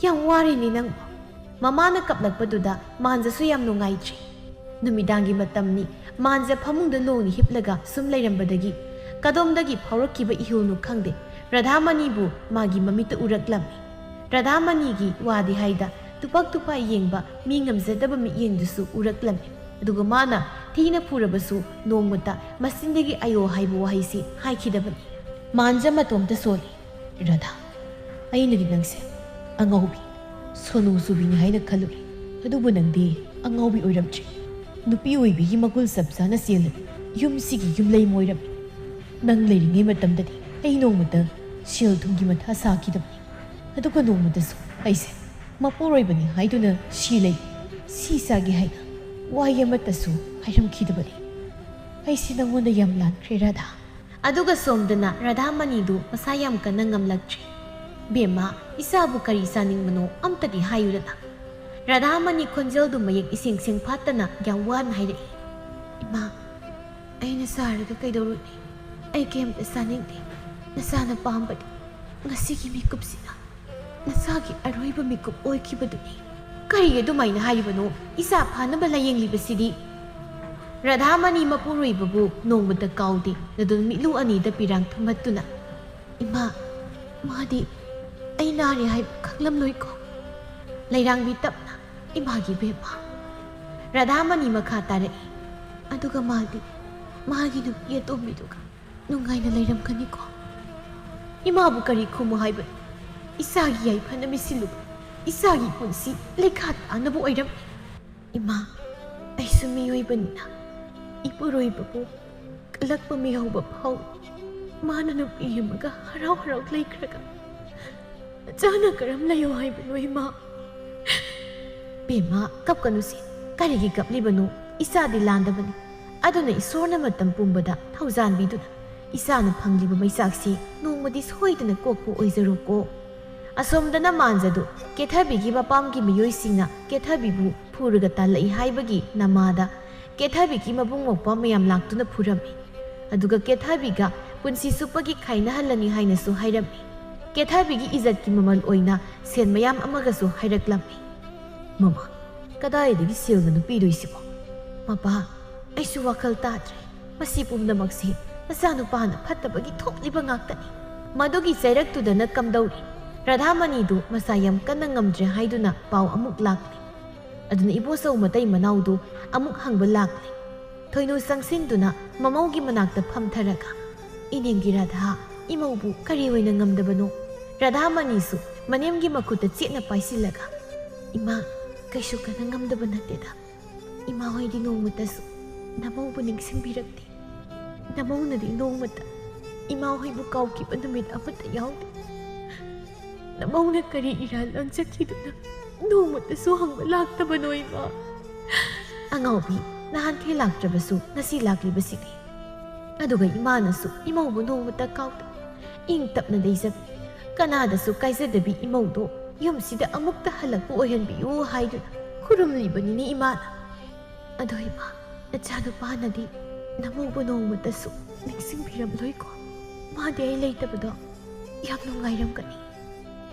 ꯌꯥꯝ ꯋꯥꯔꯦꯅꯦ ꯅꯪꯕꯨ ꯃꯃꯥꯅ ꯀꯞꯂꯛꯄꯗꯨꯗ ꯃꯥꯟꯖꯁꯨ ꯌꯥꯝ ꯅꯨꯡꯉꯥꯏꯇ꯭ꯔꯤ ꯅꯨꯃꯤꯗꯥꯡꯒꯤ ꯃꯇꯝꯅꯤ ꯃꯥꯟꯖ ꯐꯃꯨꯡꯗ ꯂꯣꯡꯅꯤ ꯍꯤꯞꯂꯒ ꯁꯨꯝ ꯂꯩꯔꯝꯕꯗꯒꯤ ꯀꯗꯣꯝꯗꯒꯤ ꯐꯥꯎꯔꯛꯈꯤꯕ ꯏꯍꯨꯜꯅꯣ ꯈꯪꯗꯦ ꯔꯥꯙꯥꯃꯅꯤꯕꯨ ꯃꯥꯒꯤ ꯃꯃꯤꯠꯇ ꯎꯔꯛꯂꯝꯃꯤ ꯔꯥꯙꯥꯃꯅꯤꯒꯤ ꯋꯥꯗꯤ ꯍꯥꯏꯗ ꯇꯨꯄꯛ ꯇꯨꯄꯥꯏ ꯌꯦꯡꯕ ꯃꯤ ꯉꯝꯖꯗꯕ ꯃꯤꯠꯌꯦꯡꯗꯨꯁꯨ ꯎꯔꯛꯂꯝꯃꯤ ꯑꯗꯨꯒ ꯃꯥꯅ ꯊꯤꯅ ꯐꯨꯔꯕꯁꯨ ꯅꯣꯡꯃꯇ ꯃꯆꯤꯟꯗꯒꯤ ꯑꯌꯣ ꯍꯥꯏꯕ ꯋꯥꯍꯩꯁꯤ ꯍꯥꯏꯈꯤꯗꯕꯅꯤ ꯃꯥꯟꯖ ꯃꯇꯣꯝꯇ ꯁꯣꯜꯂꯤ ꯔꯥꯙꯥ ꯑꯩꯅꯗꯤ ꯅꯪꯁꯦ ꯑꯉꯥꯎꯕꯤ ꯁꯣꯅꯨ ꯆꯨꯕꯤꯅꯤ ꯍꯥꯏꯅ ꯈꯜꯂꯨꯔꯦ ꯑꯗꯨꯕꯨ ꯅꯪꯗꯤ ꯑꯉꯥꯎꯕꯤ ꯑꯣꯏꯔꯝꯗ꯭ꯔꯦ ꯅꯨꯄꯤ ꯑꯣꯏꯕꯤꯒꯤ ꯃꯒꯨꯜ ꯆꯞ ꯆꯥꯅ ꯆꯦꯜꯂꯕꯤ ꯌꯨꯝꯁꯤꯒꯤ ꯌꯨꯝꯂꯩ ꯑꯣꯏꯔꯝꯃꯤ ꯅꯪ ꯂꯩꯔꯤꯉꯩ ꯃꯇꯝꯗꯗꯤ ꯑꯩ ꯅꯣꯡꯃꯇ ꯁꯦꯜ ꯊꯨꯝꯒꯤ ꯃꯊꯥ ꯁꯥꯈꯤꯗꯕꯅꯤ ꯑꯗꯨꯒ ꯅꯣꯡꯃꯇꯁꯨ ꯑꯩꯁꯦ ꯃꯄꯨꯔꯣꯏꯕꯅꯤ ꯍꯥꯏꯗꯨꯅ ꯁꯤ ꯂꯩ ꯁꯤ ꯆꯥꯒꯦ ꯍꯥꯏꯅ ꯋꯥꯍꯩ ꯑꯃꯠꯇꯁꯨ ꯍꯥꯏꯔꯝꯈꯤꯗꯕꯅꯤ ꯑꯩꯁꯦ ꯅꯪꯉꯣꯟꯗ ꯌꯥꯝ ꯂꯥꯟꯈ꯭ꯔꯦ ꯔꯥꯙꯥ ꯑꯗꯨꯒ ꯁꯣꯝꯗꯅ ꯔꯥꯙꯥꯃꯅꯤꯗꯨ ꯃꯁꯥ ꯌꯥꯝ ꯀꯟꯅ ꯉꯝꯂꯛꯇ꯭ꯔꯤ ꯕꯦꯝꯃ ꯏꯆꯥꯕꯨ ꯀꯔꯤ ꯆꯥꯅꯤꯡꯕꯅꯣ ꯑꯝꯇꯗꯤ ꯍꯥꯏꯌꯨꯗꯅ ꯔꯥꯙꯥꯃꯅꯤ ꯈꯣꯟꯖꯦꯜꯗꯨ ꯃꯌꯦꯛ ꯏꯁꯦꯡ ꯁꯦꯡ ꯐꯥꯠꯇꯅ ꯌꯥꯝ ꯋꯥꯅ ꯍꯥꯏꯔꯛꯏ ꯏꯃꯥ ꯑꯩꯅ ꯆꯥꯔꯒ ꯀꯩꯗꯧꯔꯨꯅꯤ ꯑꯩ ꯀꯩꯝꯇ ꯆꯥꯅꯤꯡꯗꯦ ꯅꯆꯥꯅ ꯄꯥꯝꯕꯗꯤ Ngasigi mikupsina nasagi aroiba mikup oikibaduni. Kari adumaina haibano isa phanaba layenglibasidi. Radhamani mapuroibabu nongmata kaudi nadun milu anida pirang thumattuna. Ima madi ai nari hai khanglamloi ko. Lairangbi tapna imagi beba. Radhamani makha tarai. Aduga madi magi nupi atombiduga nungaina lairamkani ko. Imabu kari khumu haibani. Isagi ai phanami silu. Isagi punsi lekhat anabu oiram. Ima aisu miyoibanina. Ipuroibabu kalakpa miyauba phau. Mana nupi yamaga harau harau laikraga. Jana karam layo haibano ima. Bema kapkanusi karigi kaplibanu isadi landabani. Aduna isorna matam pumbada thauzanbiduna. Isana phangliba maisaksi nongmadi soidana kokpu oizaruko. Asomdana manjadu kethabigi bapamgi miyoisingna kethabibu phuraga talai haibagi namada kethabigi mabung mokpa mayam laktuna phurami. Aduga kethabiga punsi supagi khaina halani hainasu hairami. Kethabigi izatki mamal oina sen mayam amagasu hairaklammi. Mama, kadaidagi silna nupidoisibo. Mapa, aisu wakal tadre. Masi pumnamakse nasanupana phattabagi thopliba ngaktani. Madugi chairaktudana kamdauri. Radhamanidu masayam kanna ngamdre haiduna pau amuk lakli. Aduna ibosau matai manaudu amuk hangba lakli. Thoinu sangsinduna mamaugi manakta phamtharaga. Inengi Radha imaubu kari oina ngamdabano. Radhamanisu manemgi makuta chetna paisilaga. Ima kaisu kana ngamdaba nateda. Ima hoidi nongmatasu namaubu ningsingbirakti. Namaunadi nongmata ima hoibu kaukibba numit amata yaude. Namauna kari iral ang sakiduna nongmatasu hangba laktabano ima. Angaubi nahan kay laktrabasu nasi laklibasidi. Aduga imanasu imaubu nongmata kaude. Ingtap na daysab kanadasu kaisadabi imaudo yumsida amukta halakpu oyanbiyu haiduna khurumlibani ni imana. Ado ima nachanupanadi namaubu nongmatasu ningsingbiramloi ko. Madi ay laytabado yam nungayramkani.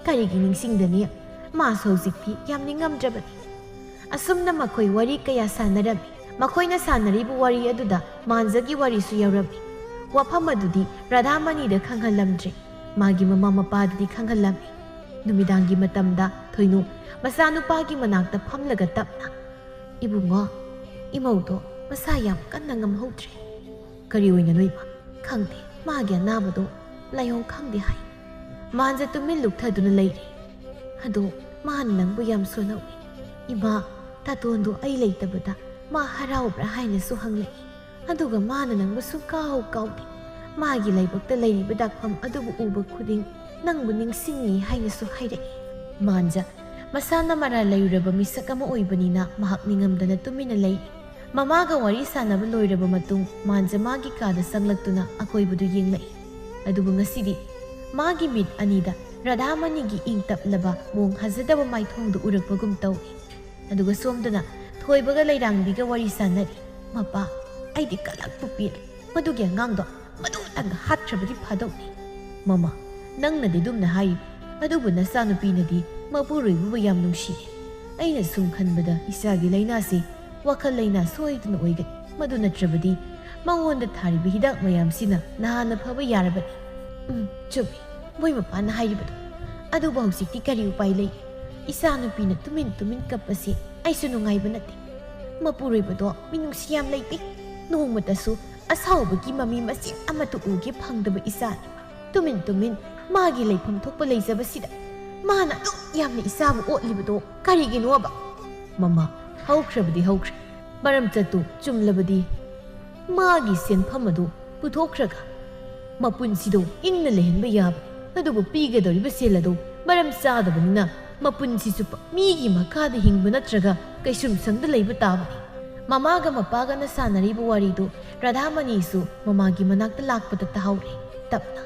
Karigi ningsingdani maso hojikti yam ningamdrabani. Asumna makoi wari kaya sanarami. Makoina sanaribu wari aduda manjagi wari su yaurami. Wafam adudi Radhamanida khanghalamdre. Magi mama mapadadi khanghalami. Numidangi matamda thoinu masanupagi manakta phamlaga tapna. Ibungo imaudo masayam kanna ngamhodre. Kari oina noiba khangde magi anabado layong khangde hai. Manja tumin lukthaduna leire. Ado man nangbu yam sonawi. Ima tatondo ay laytabada ma haraubra hainasu hanglai. Aduga mana nangbu sukau kaudi. Magi laybakta layriba dakpham adubu uba khuding nangbu ningsingni hainasu hairai. Manja masana mara layraba misak ama oibanina mahak ningamdana tumina lay. Mamaga wari sanaba loiraba matung manja magi kada sanglaktuna akoibudu yenglai. Adubu ngasidi magi mit anida Radhamanigi ingtaplaba mong hazadaba maithongdu urakpagum tawi. Aduga somdana thoibaga lairangbiga wari sanari. Mapa aidi kalakpu pir madugi angangdo madutanga hatrabadi phadawni. Mama nangnadi dumna haib adubu nasanupinadi mapuroibuba yam nungsi. Aina sum khanbada isagi lainasi wakal laina soiduna oigani. Madu natrabadi mangonda thariba hidak mayamsina nahana phaba yarabani. Chumi moi mapana hairibadu adubu hausikti kari upai lei. Isanupina tumin kapasi aisu nungaiba nate. Mapuroibado minungsi yam leite. Nongmatasu asawbagi mami masin amatu uge phangdaba isani. Tumin magi leifam thokpa leijabasida mana du yamna isabu otlibado kariginoba. Mama haukrabadi haukre baram chatu chumlabadi magi senpham adu puthokraga mapunsido ingna lehenba yab adubu pigadoriba selado baram chadabanina mapunsisu migi makada hingba natraga kaisum sangda leiba tabani. Mamaga mapaga na sanaribu warido Radhamanisu mamagi manakta lakpata tahaure tapna.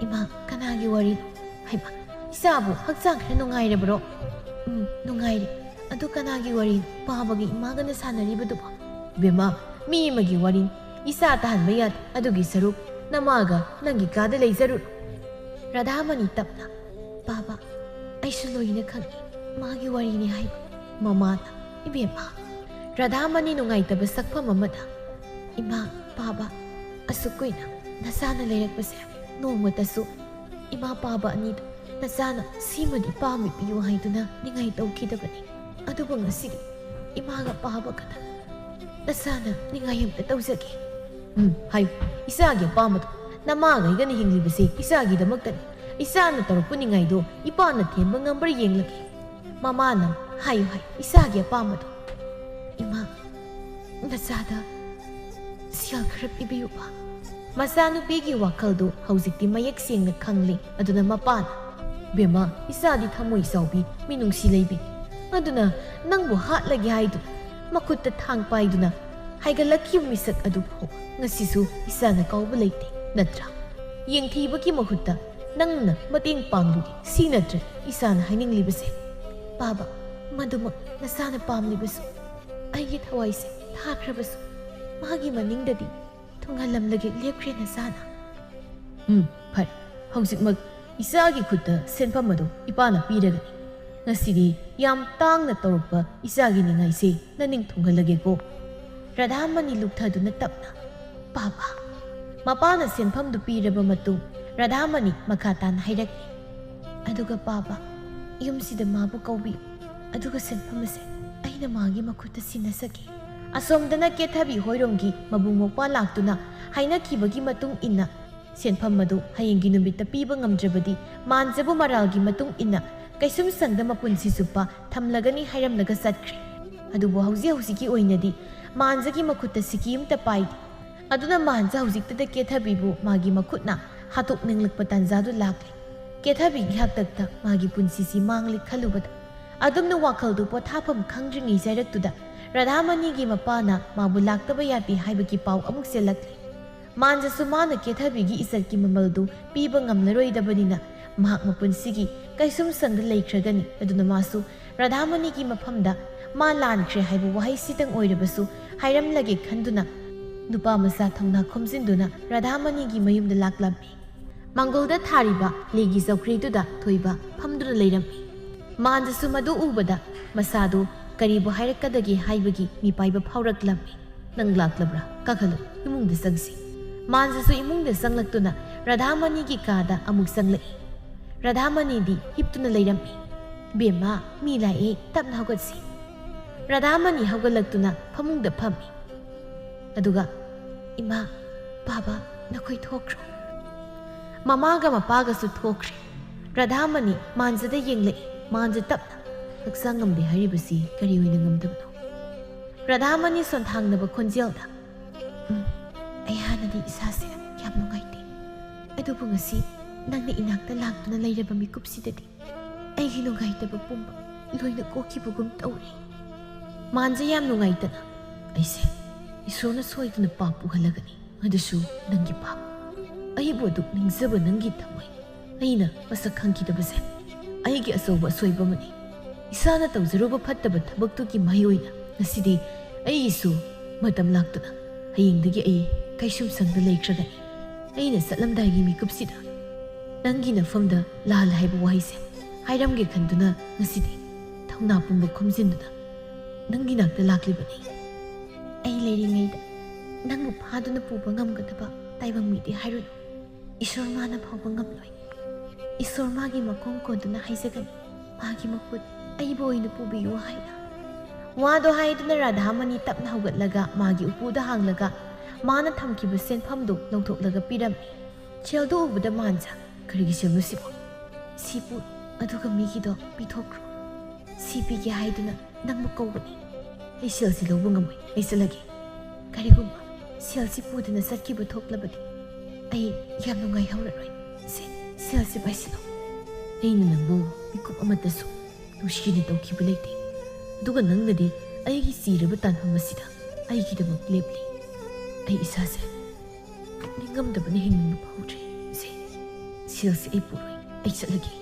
Ima kanagi warido haima isabu hakchang khre nungairabro. Nungairi adu kanagi warin pabagi imaga na sanaribuduba. Bema mi magi warin isa tahanba yad adugi saruk namaga nangi kada leizaru. ꯔꯥꯙꯥꯃꯅꯤ ꯇꯞꯅ "ꯄꯥꯕ, ꯑꯩꯁꯨ ꯂꯣꯏꯅ ꯈꯪꯏ ꯃꯥꯒꯤ ꯋꯥꯔꯤꯅꯤ ꯍꯥꯏꯕ." ꯃꯃꯥꯅ "ꯏꯕꯦꯝꯃ." ꯔꯥꯙꯥꯃꯅꯤ ꯅꯨꯡꯉꯥꯏꯇꯕ ꯁꯛꯐꯝ ꯑꯃꯗ "ꯏꯃꯥ, ꯄꯥꯕ, ꯑꯁꯨꯛ ꯀꯨꯏꯅ ꯅꯆꯥꯅ ꯂꯩꯔꯛꯄꯁꯦ ꯅꯣꯡꯃꯇꯁꯨ ꯏꯃꯥ ꯄꯥꯕ ꯑꯅꯤꯗꯨ ꯅꯆꯥꯅ ꯁꯤꯃꯗꯤ ꯄꯥꯝꯃꯤ ꯄꯤꯌꯨ ꯍꯥꯏꯗꯨꯅ ꯅꯤꯡꯉꯥꯏ ꯇꯧꯈꯤꯗꯕꯅꯤ. ꯑꯗꯨꯕꯨ ꯉꯁꯤꯗꯤ ꯏꯃꯥꯒ ꯄꯥꯕꯒꯗ ꯅꯆꯥꯅ ꯅꯤꯡꯉꯥꯏ ꯑꯃꯇ ꯇꯧꯖꯒꯦ." "ꯍꯥꯏꯌꯨ, ꯏꯆꯥꯒꯤ ꯑꯄꯥꯝꯕꯗꯣ. ꯅꯃꯥꯒ ꯑꯩꯒꯅ ꯍꯤꯡꯂꯤꯕꯁꯦ ꯏꯆꯥꯒꯤꯗꯃꯛꯇꯅꯤ. ꯏꯆꯥꯅ ꯇꯧꯔꯛꯄ ꯅꯤꯡꯉꯥꯏꯗꯣ ꯏꯄꯥꯅ ꯊꯦꯝꯕ ꯉꯝꯕ꯭ꯔꯥ ꯌꯦꯡꯂꯒꯦ." ꯃꯃꯥꯅ "ꯍꯥꯏꯌꯨ ꯏꯆꯥꯒꯤ ꯑꯄꯥꯝꯕꯗꯣ." "ꯏꯃꯥ, ꯅꯆꯥꯗ ꯁꯦꯜ ꯈꯔ ꯄꯤꯕꯤꯌꯨꯕ." ꯃꯆꯥꯅꯨꯄꯤꯒꯤ ꯋꯥꯈꯜꯗꯨ ꯍꯧꯖꯤꯛꯇꯤ ꯃꯌꯦꯛ ꯁꯦꯡꯅ ꯈꯪꯂꯤ. ꯑꯗꯨꯅ ꯃꯄꯥꯅ "ꯕꯦꯝꯃ, ꯏꯆꯥꯗꯤ ꯊꯃꯣꯏ ꯆꯥꯎꯕꯤ, ꯃꯤꯅꯨꯡꯁꯤ ꯂꯩꯕꯤꯅꯤ. ꯑꯗꯨꯅ ꯅꯪꯕꯨ ꯍꯥꯠꯂꯒꯦ ꯍꯥꯏꯗꯨꯅ ꯃꯈꯨꯠꯇ ꯊꯥꯡ ꯄꯥꯏꯗꯨꯅ ꯍꯥꯏꯒꯠꯂꯛꯈꯤꯕ ꯃꯤꯁꯛ ꯑꯗꯨ ꯐꯥꯎ ꯉꯁꯤꯁꯨ ꯏꯆꯥꯅ ꯀꯥꯎꯕ ꯂꯩꯇꯦ. ꯅꯠꯇ꯭ꯔꯥ? ꯌꯦꯡꯊꯤꯕꯒꯤ ꯃꯍꯨꯠꯇ ꯅꯪꯅ ꯃꯇꯦꯡ ꯄꯥꯡꯂꯨꯒꯦ. ꯁꯤ ꯅꯠꯇ꯭ꯔ ꯏꯆꯥꯅ ꯍꯥꯏꯅꯤꯡꯂꯤꯕꯁꯦ." "ꯄꯥꯕ, ꯃꯗꯨꯃꯛ ꯅꯆꯥꯅ ꯄꯥꯝꯂꯤꯕꯁꯨ ꯑꯩꯒꯤ ꯊꯋꯥꯏꯁꯦ ꯊꯥꯈ꯭ꯔꯕꯁꯨ ꯃꯥꯒꯤ ꯃꯅꯤꯡꯗꯗꯤ ꯊꯨꯡꯍꯜꯂꯝꯂꯒꯦ ꯂꯦꯞꯈ꯭ꯔꯦ ꯅꯆꯥꯅ." "ꯐꯔꯦ, ꯍꯧꯖꯤꯛꯃꯛ ꯏꯆꯥꯒꯤ ꯈꯨꯠꯇ ꯁꯦꯟꯐꯝ ꯑꯗꯨ ꯏꯄꯥꯅ ꯄꯤꯔꯒꯅꯤ. ꯉꯁꯤꯗꯤ ꯌꯥꯝ ꯇꯥꯡꯅ ꯇꯧꯔꯛꯄ ꯏꯆꯥꯒꯤ ꯅꯤꯡꯉꯥꯏꯁꯦ ꯅꯅꯤꯡ ꯊꯨꯡꯍꯜꯂꯒꯦꯀꯣ." ꯔꯥꯙꯥꯃꯅꯤ ꯂꯨꯞꯊꯗꯨꯅ ꯇꯞꯅ "ꯄꯥꯕ." ꯃꯄꯥꯅ ꯁꯦꯟꯐꯝꯗꯨ ꯄꯤꯔꯕ ꯃꯇꯨꯡ ꯔꯥꯙꯥꯃꯅꯤ ꯃꯈꯥ ꯇꯥꯅ ꯍꯥꯏꯔꯛꯂꯤ. "ꯑꯗꯨꯒ ꯄꯥꯕ, ꯌꯨꯝꯁꯤꯗ ꯃꯥꯕꯨ ꯀꯧꯕꯤꯌꯨ. ꯑꯗꯨꯒ ꯁꯦꯟꯐꯝ ꯑꯁꯦ ꯑꯩꯅ ꯃꯥꯒꯤ ꯃꯈꯨꯠꯇ ꯁꯤꯟꯅꯖꯒꯦ." ꯑꯁꯣꯝꯗꯅ ꯀꯦꯊꯕꯤ ꯍꯣꯏꯔꯣꯝꯒꯤ ꯃꯕꯨꯡ ꯃꯧꯄ꯭ꯋꯥ ꯂꯥꯛꯇꯨꯅ ꯍꯥꯏꯅꯈꯤꯕꯒꯤ ꯃꯇꯨꯡ ꯏꯟꯅ ꯁꯦꯟꯐꯝ ꯑꯗꯨ ꯍꯌꯦꯡꯒꯤ ꯅꯨꯃꯤꯠꯇ ꯄꯤꯕ ꯉꯝꯗ꯭ꯔꯕꯗꯤ ꯃꯥꯟꯖꯕꯨ ꯃꯔꯥꯜꯒꯤ ꯃꯇꯨꯡ ꯏꯟꯅ ꯀꯩꯁꯨꯝꯁꯪꯗ ꯃꯄꯨꯟꯁꯤ ꯆꯨꯞꯄ ꯊꯝꯂꯒꯅꯤ ꯍꯥꯏꯔꯝꯂꯒ ꯆꯠꯈ꯭ꯔꯦ. ꯑꯗꯨꯕꯨ ꯍꯧꯖꯤꯛꯀꯤ ꯑꯣꯏꯅꯗꯤ ꯃꯥꯟꯖꯒꯤ ꯃꯈꯨꯠꯇ ꯁꯤꯀꯤ ꯑꯃꯇ ꯄꯥꯏꯗꯦ. ꯑꯗꯨꯅ ꯃꯥꯟꯖ ꯍꯧꯖꯤꯛꯇꯗ ꯀꯦꯊꯕꯤꯕꯨ ꯃꯥꯒꯤ ꯃꯈꯨꯠꯅ ꯍꯥꯠꯇꯣꯛꯅꯤꯡꯂꯛꯄ ꯇꯥꯟꯖꯥꯗꯨ ꯂꯥꯛꯂꯤ. ꯀꯦꯊꯕꯤꯒꯤ ꯍꯥꯛꯇꯛꯇ ꯃꯥꯒꯤ ꯄꯨꯟꯁꯤꯁꯤ ꯃꯥꯡꯂꯤ ꯈꯜꯂꯨꯕꯗ ꯑꯗꯨꯝꯅ ꯋꯥꯈꯜꯗꯨ ꯄꯣꯊꯥꯐꯝ ꯈꯪꯗ꯭ꯔꯤꯉꯩ ꯆꯩꯔꯛꯇꯨꯗ ꯔꯥꯙꯥꯃꯅꯤꯒꯤ ꯃꯄꯥꯅ ꯃꯥꯕꯨ ꯂꯥꯛꯇꯕ ꯌꯥꯗꯦ ꯍꯥꯏꯕꯒꯤ ꯄꯥꯎ ꯑꯃꯨꯛ ꯆꯦꯜꯂꯛꯂꯤ. ꯃꯥꯟꯖꯁꯨ ꯃꯥꯅ ꯀꯦꯊꯕꯤꯒꯤ ꯏꯆꯠꯀꯤ ꯃꯃꯜꯗꯨ ꯄꯤꯕ ꯉꯝꯂꯔꯣꯏꯗꯕꯅꯤꯅ ꯃꯍꯥꯛ ꯃꯄꯨꯟꯁꯤꯒꯤ ꯀꯩꯁꯨꯝꯁꯪꯗ ꯂꯩꯈ꯭ꯔꯒꯅꯤ. ꯑꯗꯨꯅ ꯃꯥꯁꯨ ꯔꯥꯙꯥꯃꯅꯤꯒꯤ ꯃꯐꯝꯗ ꯃꯥ ꯂꯥꯟꯈ꯭ꯔꯦ ꯍꯥꯏꯕ ꯋꯥꯍꯩꯁꯤꯇꯪ ꯑꯣꯏꯔꯕꯁꯨ ꯍꯥꯏꯔꯝꯂꯒꯦ ꯈꯟꯗꯨꯅ ꯅꯨꯄꯥ ꯃꯆꯥ ꯊꯧꯅꯥ ꯈꯣꯝꯖꯤꯟꯗꯨꯅ ꯔꯥꯙꯥꯃꯅꯤꯒꯤ ꯃꯌꯨꯝꯗ ꯂꯥꯛꯂꯝꯃꯤ. ꯃꯥꯡꯒꯣꯜꯗ ꯊꯥꯔꯤꯕ ꯂꯩꯒꯤ ꯆꯧꯀ꯭ꯔꯤꯗꯨꯗ ꯊꯣꯏꯕ ꯐꯝꯗꯨꯅ ꯂꯩꯔꯝꯃꯤ. ꯃꯥꯟꯖꯁꯨ ꯃꯗꯨ ꯎꯕꯗ ꯃꯁꯥꯗꯨ ꯀꯔꯤꯕꯨ ꯍꯥꯏꯔꯛꯀꯗꯒꯦ ꯍꯥꯏꯕꯒꯤ ꯃꯤꯄꯥꯏꯕ ꯐꯥꯎꯔꯛꯂꯝꯃꯤ. "ꯅꯪ ꯂꯥꯛꯂꯕ꯭ꯔꯥ? ꯀꯥꯈꯠꯂꯨ, ꯏꯃꯨꯡꯗ ꯆꯪꯁꯤ." ꯃꯥꯟꯖꯁꯨ ꯏꯃꯨꯡꯗ ꯆꯪꯂꯛꯇꯨꯅ ꯔꯥꯙꯥꯃꯅꯤꯒꯤ ꯀꯥꯗ ꯑꯃꯨꯛ ꯆꯪꯂꯛꯏ. ꯔꯥꯙꯥꯃꯅꯤꯗꯤ ꯍꯤꯞꯇꯨꯅ ꯂꯩꯔꯝꯃꯤ. "ꯕꯦꯝꯃ, ꯃꯤ ꯂꯥꯛꯑꯦ, ꯇꯞꯅ ꯍꯧꯒꯠꯁꯤ." ꯔꯥꯙꯥꯃꯅꯤ ꯍꯧꯒꯠꯂꯛꯇꯨꯅ ꯐꯃꯨꯡꯗ ꯐꯝꯃꯤ. ꯑꯗꯨꯒ "ꯏꯃꯥ, ꯄꯥꯕ, ꯅꯈꯣꯏ ꯊꯣꯛꯈ꯭ꯔꯣ." ꯃꯃꯥꯒ ꯃꯄꯥꯒꯁꯨ ꯊꯣꯛꯈ꯭ꯔꯦ. ꯔꯥꯙꯥꯃꯅꯤ ꯃꯥꯟꯖꯗ ꯌꯦꯡꯂꯛꯏ. ꯃꯥꯟꯖ ꯇꯞꯅ "ꯍꯛꯆꯥꯡ ꯉꯝꯗꯦ ꯍꯥꯏꯔꯤꯕꯁꯤ ꯀꯔꯤ ꯑꯣꯏꯅ ꯉꯝꯗꯕꯅꯣ?" ꯔꯥꯙꯥꯃꯅꯤ ꯁꯣꯟꯊꯥꯡꯅꯕ ꯈꯣꯟꯖꯦꯜꯗ "ꯑꯩ ꯍꯥꯟꯅꯗꯤ ꯏꯁꯥꯁꯦ ꯌꯥꯝ ꯅꯨꯡꯉꯥꯏꯇꯦ. ꯑꯗꯨꯕꯨ ꯉꯁꯤ ꯅꯪꯅ ꯏꯅꯥꯛꯇ ꯂꯥꯛꯇꯨꯅ ꯂꯩꯔꯕ ꯃꯤꯀꯨꯞꯁꯤꯗꯗꯤ ꯑꯩꯒꯤ ꯅꯨꯡꯉꯥꯏꯇꯕ ꯄꯨꯝꯕ ꯂꯣꯏꯅ ꯀꯣꯛꯈꯤꯕꯒꯨꯝ ꯇꯧꯔꯦ." ꯃꯥꯟꯖ ꯌꯥꯝ ꯅꯨꯡꯉꯥꯏꯇꯅ "ꯑꯩꯁꯦ ꯏꯁꯣꯔꯅ ꯁꯣꯏꯗꯅ ꯄꯥꯞ ꯄꯨꯍꯜꯂꯒꯅꯤ. ꯑꯗꯨꯁꯨ ꯅꯪꯒꯤ ꯄꯥꯞ. ꯑꯩꯕꯨ ꯑꯗꯨꯛ ꯅꯤꯡꯖꯕ ꯅꯪꯒꯤ ꯊꯃꯣꯏ ꯑꯩꯅ ꯃꯁꯛ ꯈꯪꯈꯤꯗꯕꯁꯦ ꯑꯩꯒꯤ ꯑꯆꯧꯕ ꯑꯁꯣꯏꯕ ꯑꯃꯅꯤ. ꯏꯁꯥꯅ ꯇꯧꯖꯔꯨꯕ ꯐꯠꯇꯕ ꯊꯕꯛꯇꯨꯒꯤ ꯃꯍꯩ ꯑꯣꯏꯅ ꯉꯁꯤꯗꯤ ꯑꯩꯒꯤꯁꯨ ꯃꯇꯝ ꯂꯥꯛꯇꯨꯅ ꯍꯌꯦꯡꯗꯒꯤ ꯑꯩ ꯀꯩꯁꯨꯝꯁꯪꯗ ꯂꯩꯈ꯭ꯔꯒꯅꯤ. ꯑꯩꯅ ꯆꯠꯂꯝꯗꯥꯏꯒꯤ ꯃꯤꯀꯨꯞꯁꯤꯗ ꯅꯪꯒꯤ ꯅꯐꯝꯗ ꯂꯥꯜ ꯍꯥꯏꯕ ꯋꯥꯍꯩꯁꯦ ꯍꯥꯏꯔꯝꯒꯦ ꯈꯟꯗꯨꯅ ꯉꯁꯤꯗꯤ ꯊꯧꯅꯥ ꯄꯨꯝꯕ ꯈꯣꯝꯖꯤꯟꯗꯨꯅ ꯅꯪꯒꯤ ꯅꯥꯛꯇ ꯂꯥꯛꯂꯤꯕꯅꯤ. ꯑꯩ ꯂꯩꯔꯤꯉꯩꯗ ꯅꯪꯕꯨ ꯐꯥꯗꯨꯅ ꯄꯨꯕ ꯉꯝꯒꯗꯕ ꯇꯥꯏꯕꯪ ꯃꯤꯗꯤ ꯍꯥꯏꯔꯨꯅꯨ. ꯏꯁꯣꯔ ꯃꯥꯅ ꯐꯥꯎꯕ ꯉꯝꯂꯣꯏ. ꯏꯁꯣꯔ ꯃꯥꯒꯤ ꯃꯈꯣꯡ ꯀꯣꯟꯗꯨꯅ ꯍꯥꯏꯖꯒꯅꯤ ꯃꯥꯒꯤ ꯃꯈꯨꯠ ꯑꯩꯕꯨ ꯑꯣꯏꯅ ꯄꯨꯕꯤꯌꯨ ꯍꯥꯏꯅ." ꯋꯥꯗꯣ ꯍꯥꯏꯗꯨꯅ ꯔꯥꯙꯥꯃꯅꯤ ꯇꯞꯅ ꯍꯧꯒꯠꯂꯒ ꯃꯥꯒꯤ ꯎꯄꯨꯗ ꯍꯥꯡꯂꯒ ꯃꯥꯅ ꯊꯝꯈꯤꯕ ꯁꯦꯟꯐꯝꯗꯨ ꯂꯧꯊꯣꯛꯂꯒ ꯄꯤꯔꯝꯃꯤ. ꯁꯦꯜꯗꯨ ꯎꯕꯗ ꯃꯥꯟꯖ "ꯀꯔꯤꯒꯤ ꯁꯦꯜꯅꯣ ꯁꯤꯕꯣ?" "ꯁꯤ ꯄꯨ, ꯑꯗꯨꯒ ꯃꯤꯒꯤꯗꯣ ꯄꯤꯊꯣꯛꯈ꯭ꯔꯣ. ꯁꯤ ꯄꯤꯒꯦ ꯍꯥꯏꯗꯨꯅ ꯅꯪꯕꯨ ꯀꯧꯕꯅꯤ. ꯑꯩ ꯁꯦꯜꯁꯤ ꯂꯧꯕ ꯉꯝꯃꯣꯏ. ꯑꯩ ꯆꯠꯂꯒꯦ. ꯀꯔꯤꯒꯨꯝꯕ ꯁꯦꯜꯁꯤ ꯄꯨꯗꯨꯅ ꯆꯠꯈꯤꯕ ꯊꯣꯛꯂꯕꯗꯤ ꯑꯩ ꯌꯥꯝ ꯅꯨꯡꯉꯥꯏꯍꯧꯔꯔꯣꯏ. ꯁꯦꯜꯁꯤ ꯄꯥꯏꯁꯤꯜꯂꯣ. ꯑꯩꯅ ꯅꯪꯕꯨ ꯃꯤꯀꯨꯞ ꯑꯃꯠꯇꯁꯨ ꯅꯨꯡꯁꯤꯅ ꯇꯧꯈꯤꯕ ꯂꯩꯇꯦ. ꯑꯗꯨꯒ ꯅꯪꯅꯗꯤ ꯑꯩꯒꯤ ꯆꯤꯔꯕ ꯇꯥꯟꯐꯝ ꯑꯁꯤꯗ ꯑꯩꯒꯤꯗꯃꯛ ꯂꯦꯞꯂꯤ. ꯑꯩ ꯏꯁꯥꯁꯦ ꯅꯤꯡꯉꯝꯗꯕꯅ ꯍꯤꯡꯅꯤꯡꯕ ꯐꯥꯎꯗ꯭ꯔꯦ. ꯁꯦꯜꯁꯤ ꯑꯩ ꯄꯨꯔꯣꯏ. ꯑꯩ ꯆꯠꯂꯒꯦ."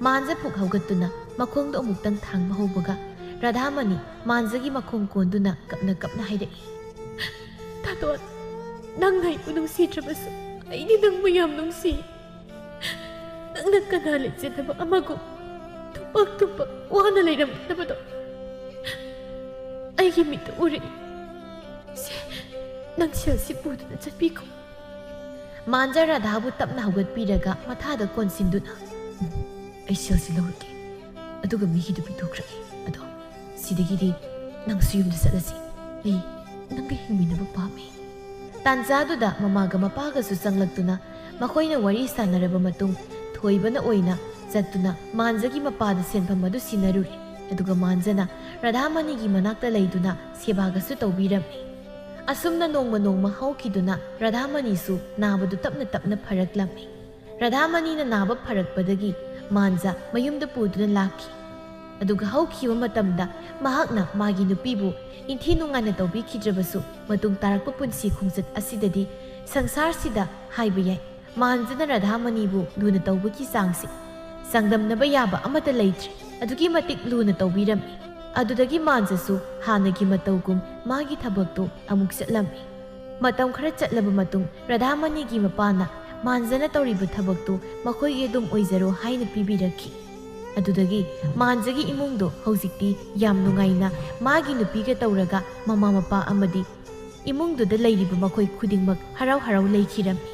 ꯃꯥꯟꯖ ꯄꯨꯛ ꯍꯧꯒꯠꯇꯨꯅ ꯃꯈꯣꯡꯗꯣ ꯑꯃꯨꯛꯇꯪ ꯊꯥꯡꯕ ꯍꯧꯕꯒ ꯔꯥꯙꯥꯃꯅꯤ ꯃꯥꯟꯖꯒꯤ ꯃꯈꯣꯡ ꯀꯣꯟꯗꯨꯅ ꯀꯞꯅ ꯀꯞꯅ ꯍꯥꯏꯔꯛꯏ. "ꯇꯥꯇꯣꯟ, ꯅꯪꯅ ꯑꯩꯕꯨ ꯅꯨꯡꯁꯤꯗ꯭ꯔꯕꯁꯨ ꯑꯩꯗꯤ ꯅꯪꯕꯨ ꯌꯥꯝ ꯅꯨꯡꯁꯤ. ꯅꯪꯅ ꯀꯅꯥ ꯂꯩꯖꯗꯕ ꯑꯃꯒꯨꯝ ꯊꯨꯝꯄꯛ ꯋꯥꯅ ꯂꯩꯔꯝꯒꯗꯕꯗꯣ ꯑꯩꯒꯤ ꯃꯤꯠꯇ ꯎꯔꯛꯏ. ꯅꯪ ꯁꯦꯜꯁꯤ ꯄꯨꯗꯨꯅ ꯆꯠꯄꯤꯈꯣ. ꯃꯥꯟꯖ ꯔꯥꯙꯥꯕꯨ ꯇꯞꯅ ꯍꯧꯒꯠꯄꯤꯔꯒ ꯃꯊꯥꯗ ꯀꯣꯟꯁꯤꯟꯗꯨꯅ ꯑꯩ ꯁꯦꯜꯁꯤ ꯂꯧꯔꯒꯦ ꯑꯗꯨꯒ ꯃꯤꯒꯤꯗꯨ ꯄꯤꯊꯣꯛꯈ꯭ꯔꯒꯦ. ꯑꯗꯣ ꯁꯤꯗꯒꯤꯗꯤ ꯅꯪꯁꯨ ꯌꯨꯝꯗ ꯆꯠꯂꯁꯤ. ꯑꯩ ꯅꯪꯒ ꯍꯤꯡꯃꯤꯟꯅꯕ ꯄꯥꯝꯃꯤ. ꯇꯥꯟꯖꯥꯗꯨꯗ ꯃꯃꯥꯒ ꯃꯄꯥꯒꯁꯨ ꯆꯪꯂꯛꯇꯨꯅ ꯃꯈꯣꯏꯅ ꯋꯥꯔꯤ ꯁꯥꯟꯅꯔꯕ ꯃꯇꯨꯡ ꯊꯣꯏꯕꯅ ꯑꯣꯏꯅ ꯆꯠꯇꯨꯅ ꯃꯥꯟꯖꯒꯤ ꯃꯄꯥꯗ ꯁꯦꯟꯐꯝ ꯑꯗꯨ ꯁꯤꯟꯅꯔꯨꯔꯤ. ꯑꯗꯨꯒ ꯃꯥꯟꯖꯅ ꯔꯥꯙꯥꯃꯅꯤꯒꯤ ꯃꯅꯥꯛꯇ ꯂꯩꯗꯨꯅ ꯁꯦꯕꯥꯒꯁꯨ ꯇꯧꯕꯤꯔꯝꯃꯤ. ꯑꯁꯨꯝꯅ ꯅꯣꯡꯃ ꯍꯧꯈꯤꯗꯨꯅ ꯔꯥꯙꯥꯃꯅꯤꯁꯨ ꯅꯥꯕꯗꯨ ꯇꯞꯅ ꯇꯞꯅ ꯐꯔꯛꯂꯝꯃꯤ. ꯔꯥꯙꯥꯃꯅꯤꯅ ꯅꯥꯕ ꯐꯔꯛꯄꯗꯒꯤ ꯃꯥꯟꯖ ꯃꯌꯨꯝꯗ ꯄꯨꯗꯨꯅ ꯂꯥꯛꯈꯤ. ꯑꯗꯨꯒ ꯍꯧꯈꯤꯕ ꯃꯇꯝꯗ ꯃꯍꯥꯛꯅ ꯃꯥꯒꯤ ꯅꯨꯄꯤꯕꯨ ꯏꯟꯊꯤ ꯅꯨꯡꯉꯥꯏꯅ ꯇꯧꯕꯤꯈꯤꯗ꯭ꯔꯕꯁꯨ ꯃꯇꯨꯡ ꯇꯥꯔꯛꯄ ꯄꯨꯟꯁꯤ ꯈꯣꯡꯆꯠ ꯑꯁꯤꯗꯗꯤ ꯁꯪꯁꯥꯔꯁꯤꯗ ꯍꯥꯏꯕ ꯌꯥꯏ ꯃꯥꯟꯖꯅ ꯔꯥꯙꯥꯃꯅꯤꯕꯨ ꯂꯨꯅ ꯇꯧꯕꯒꯤ ꯆꯥꯡꯁꯤ ꯆꯥꯡꯗꯝꯅꯕ ꯌꯥꯕ ꯑꯃꯠꯇ ꯂꯩꯇ꯭ꯔꯦ. ꯑꯗꯨꯛꯀꯤ ꯃꯇꯤꯛ ꯂꯨꯅ ꯇꯧꯕꯤꯔꯝꯃꯤ. ꯑꯗꯨꯗꯒꯤ ꯃꯥꯟꯖꯁꯨ ꯍꯥꯟꯅꯒꯤ ꯃꯇꯧꯒꯨꯝ ꯃꯥꯒꯤ ꯊꯕꯛꯇꯨ ꯑꯃꯨꯛ ꯆꯠꯂꯝꯃꯤ. ꯃꯇꯝ ꯈꯔ ꯆꯠꯂꯕ ꯃꯇꯨꯡ ꯔꯥꯙꯥꯃꯅꯤꯒꯤ ꯃꯄꯥꯅ ꯃꯥꯟꯖꯅ ꯇꯧꯔꯤꯕ ꯊꯕꯛꯇꯨ ꯃꯈꯣꯏꯒꯤ ꯑꯗꯨꯝ ꯑꯣꯏꯖꯔꯣ ꯍꯥꯏꯅ ꯄꯤꯕꯤꯔꯛꯈꯤ. ꯑꯗꯨꯗꯒꯤ ꯃꯥꯟꯖꯒꯤ ꯏꯃꯨꯡꯗꯣ ꯍꯧꯖꯤꯛꯇꯤ ꯌꯥꯝ ꯅꯨꯡꯉꯥꯏꯅ ꯃꯥꯒꯤ ꯅꯨꯄꯤꯒ ꯇꯧꯔꯒ ꯃꯃꯥ ꯃꯄꯥ ꯑꯃꯗꯤ ꯏꯃꯨꯡꯗꯨꯗ ꯂꯩꯔꯤꯕ ꯃꯈꯣꯏ ꯈꯨꯗꯤꯡꯃꯛ ꯍꯔꯥꯎ ꯍꯔꯥꯎ ꯂꯩꯈꯤꯔꯝꯃꯤ.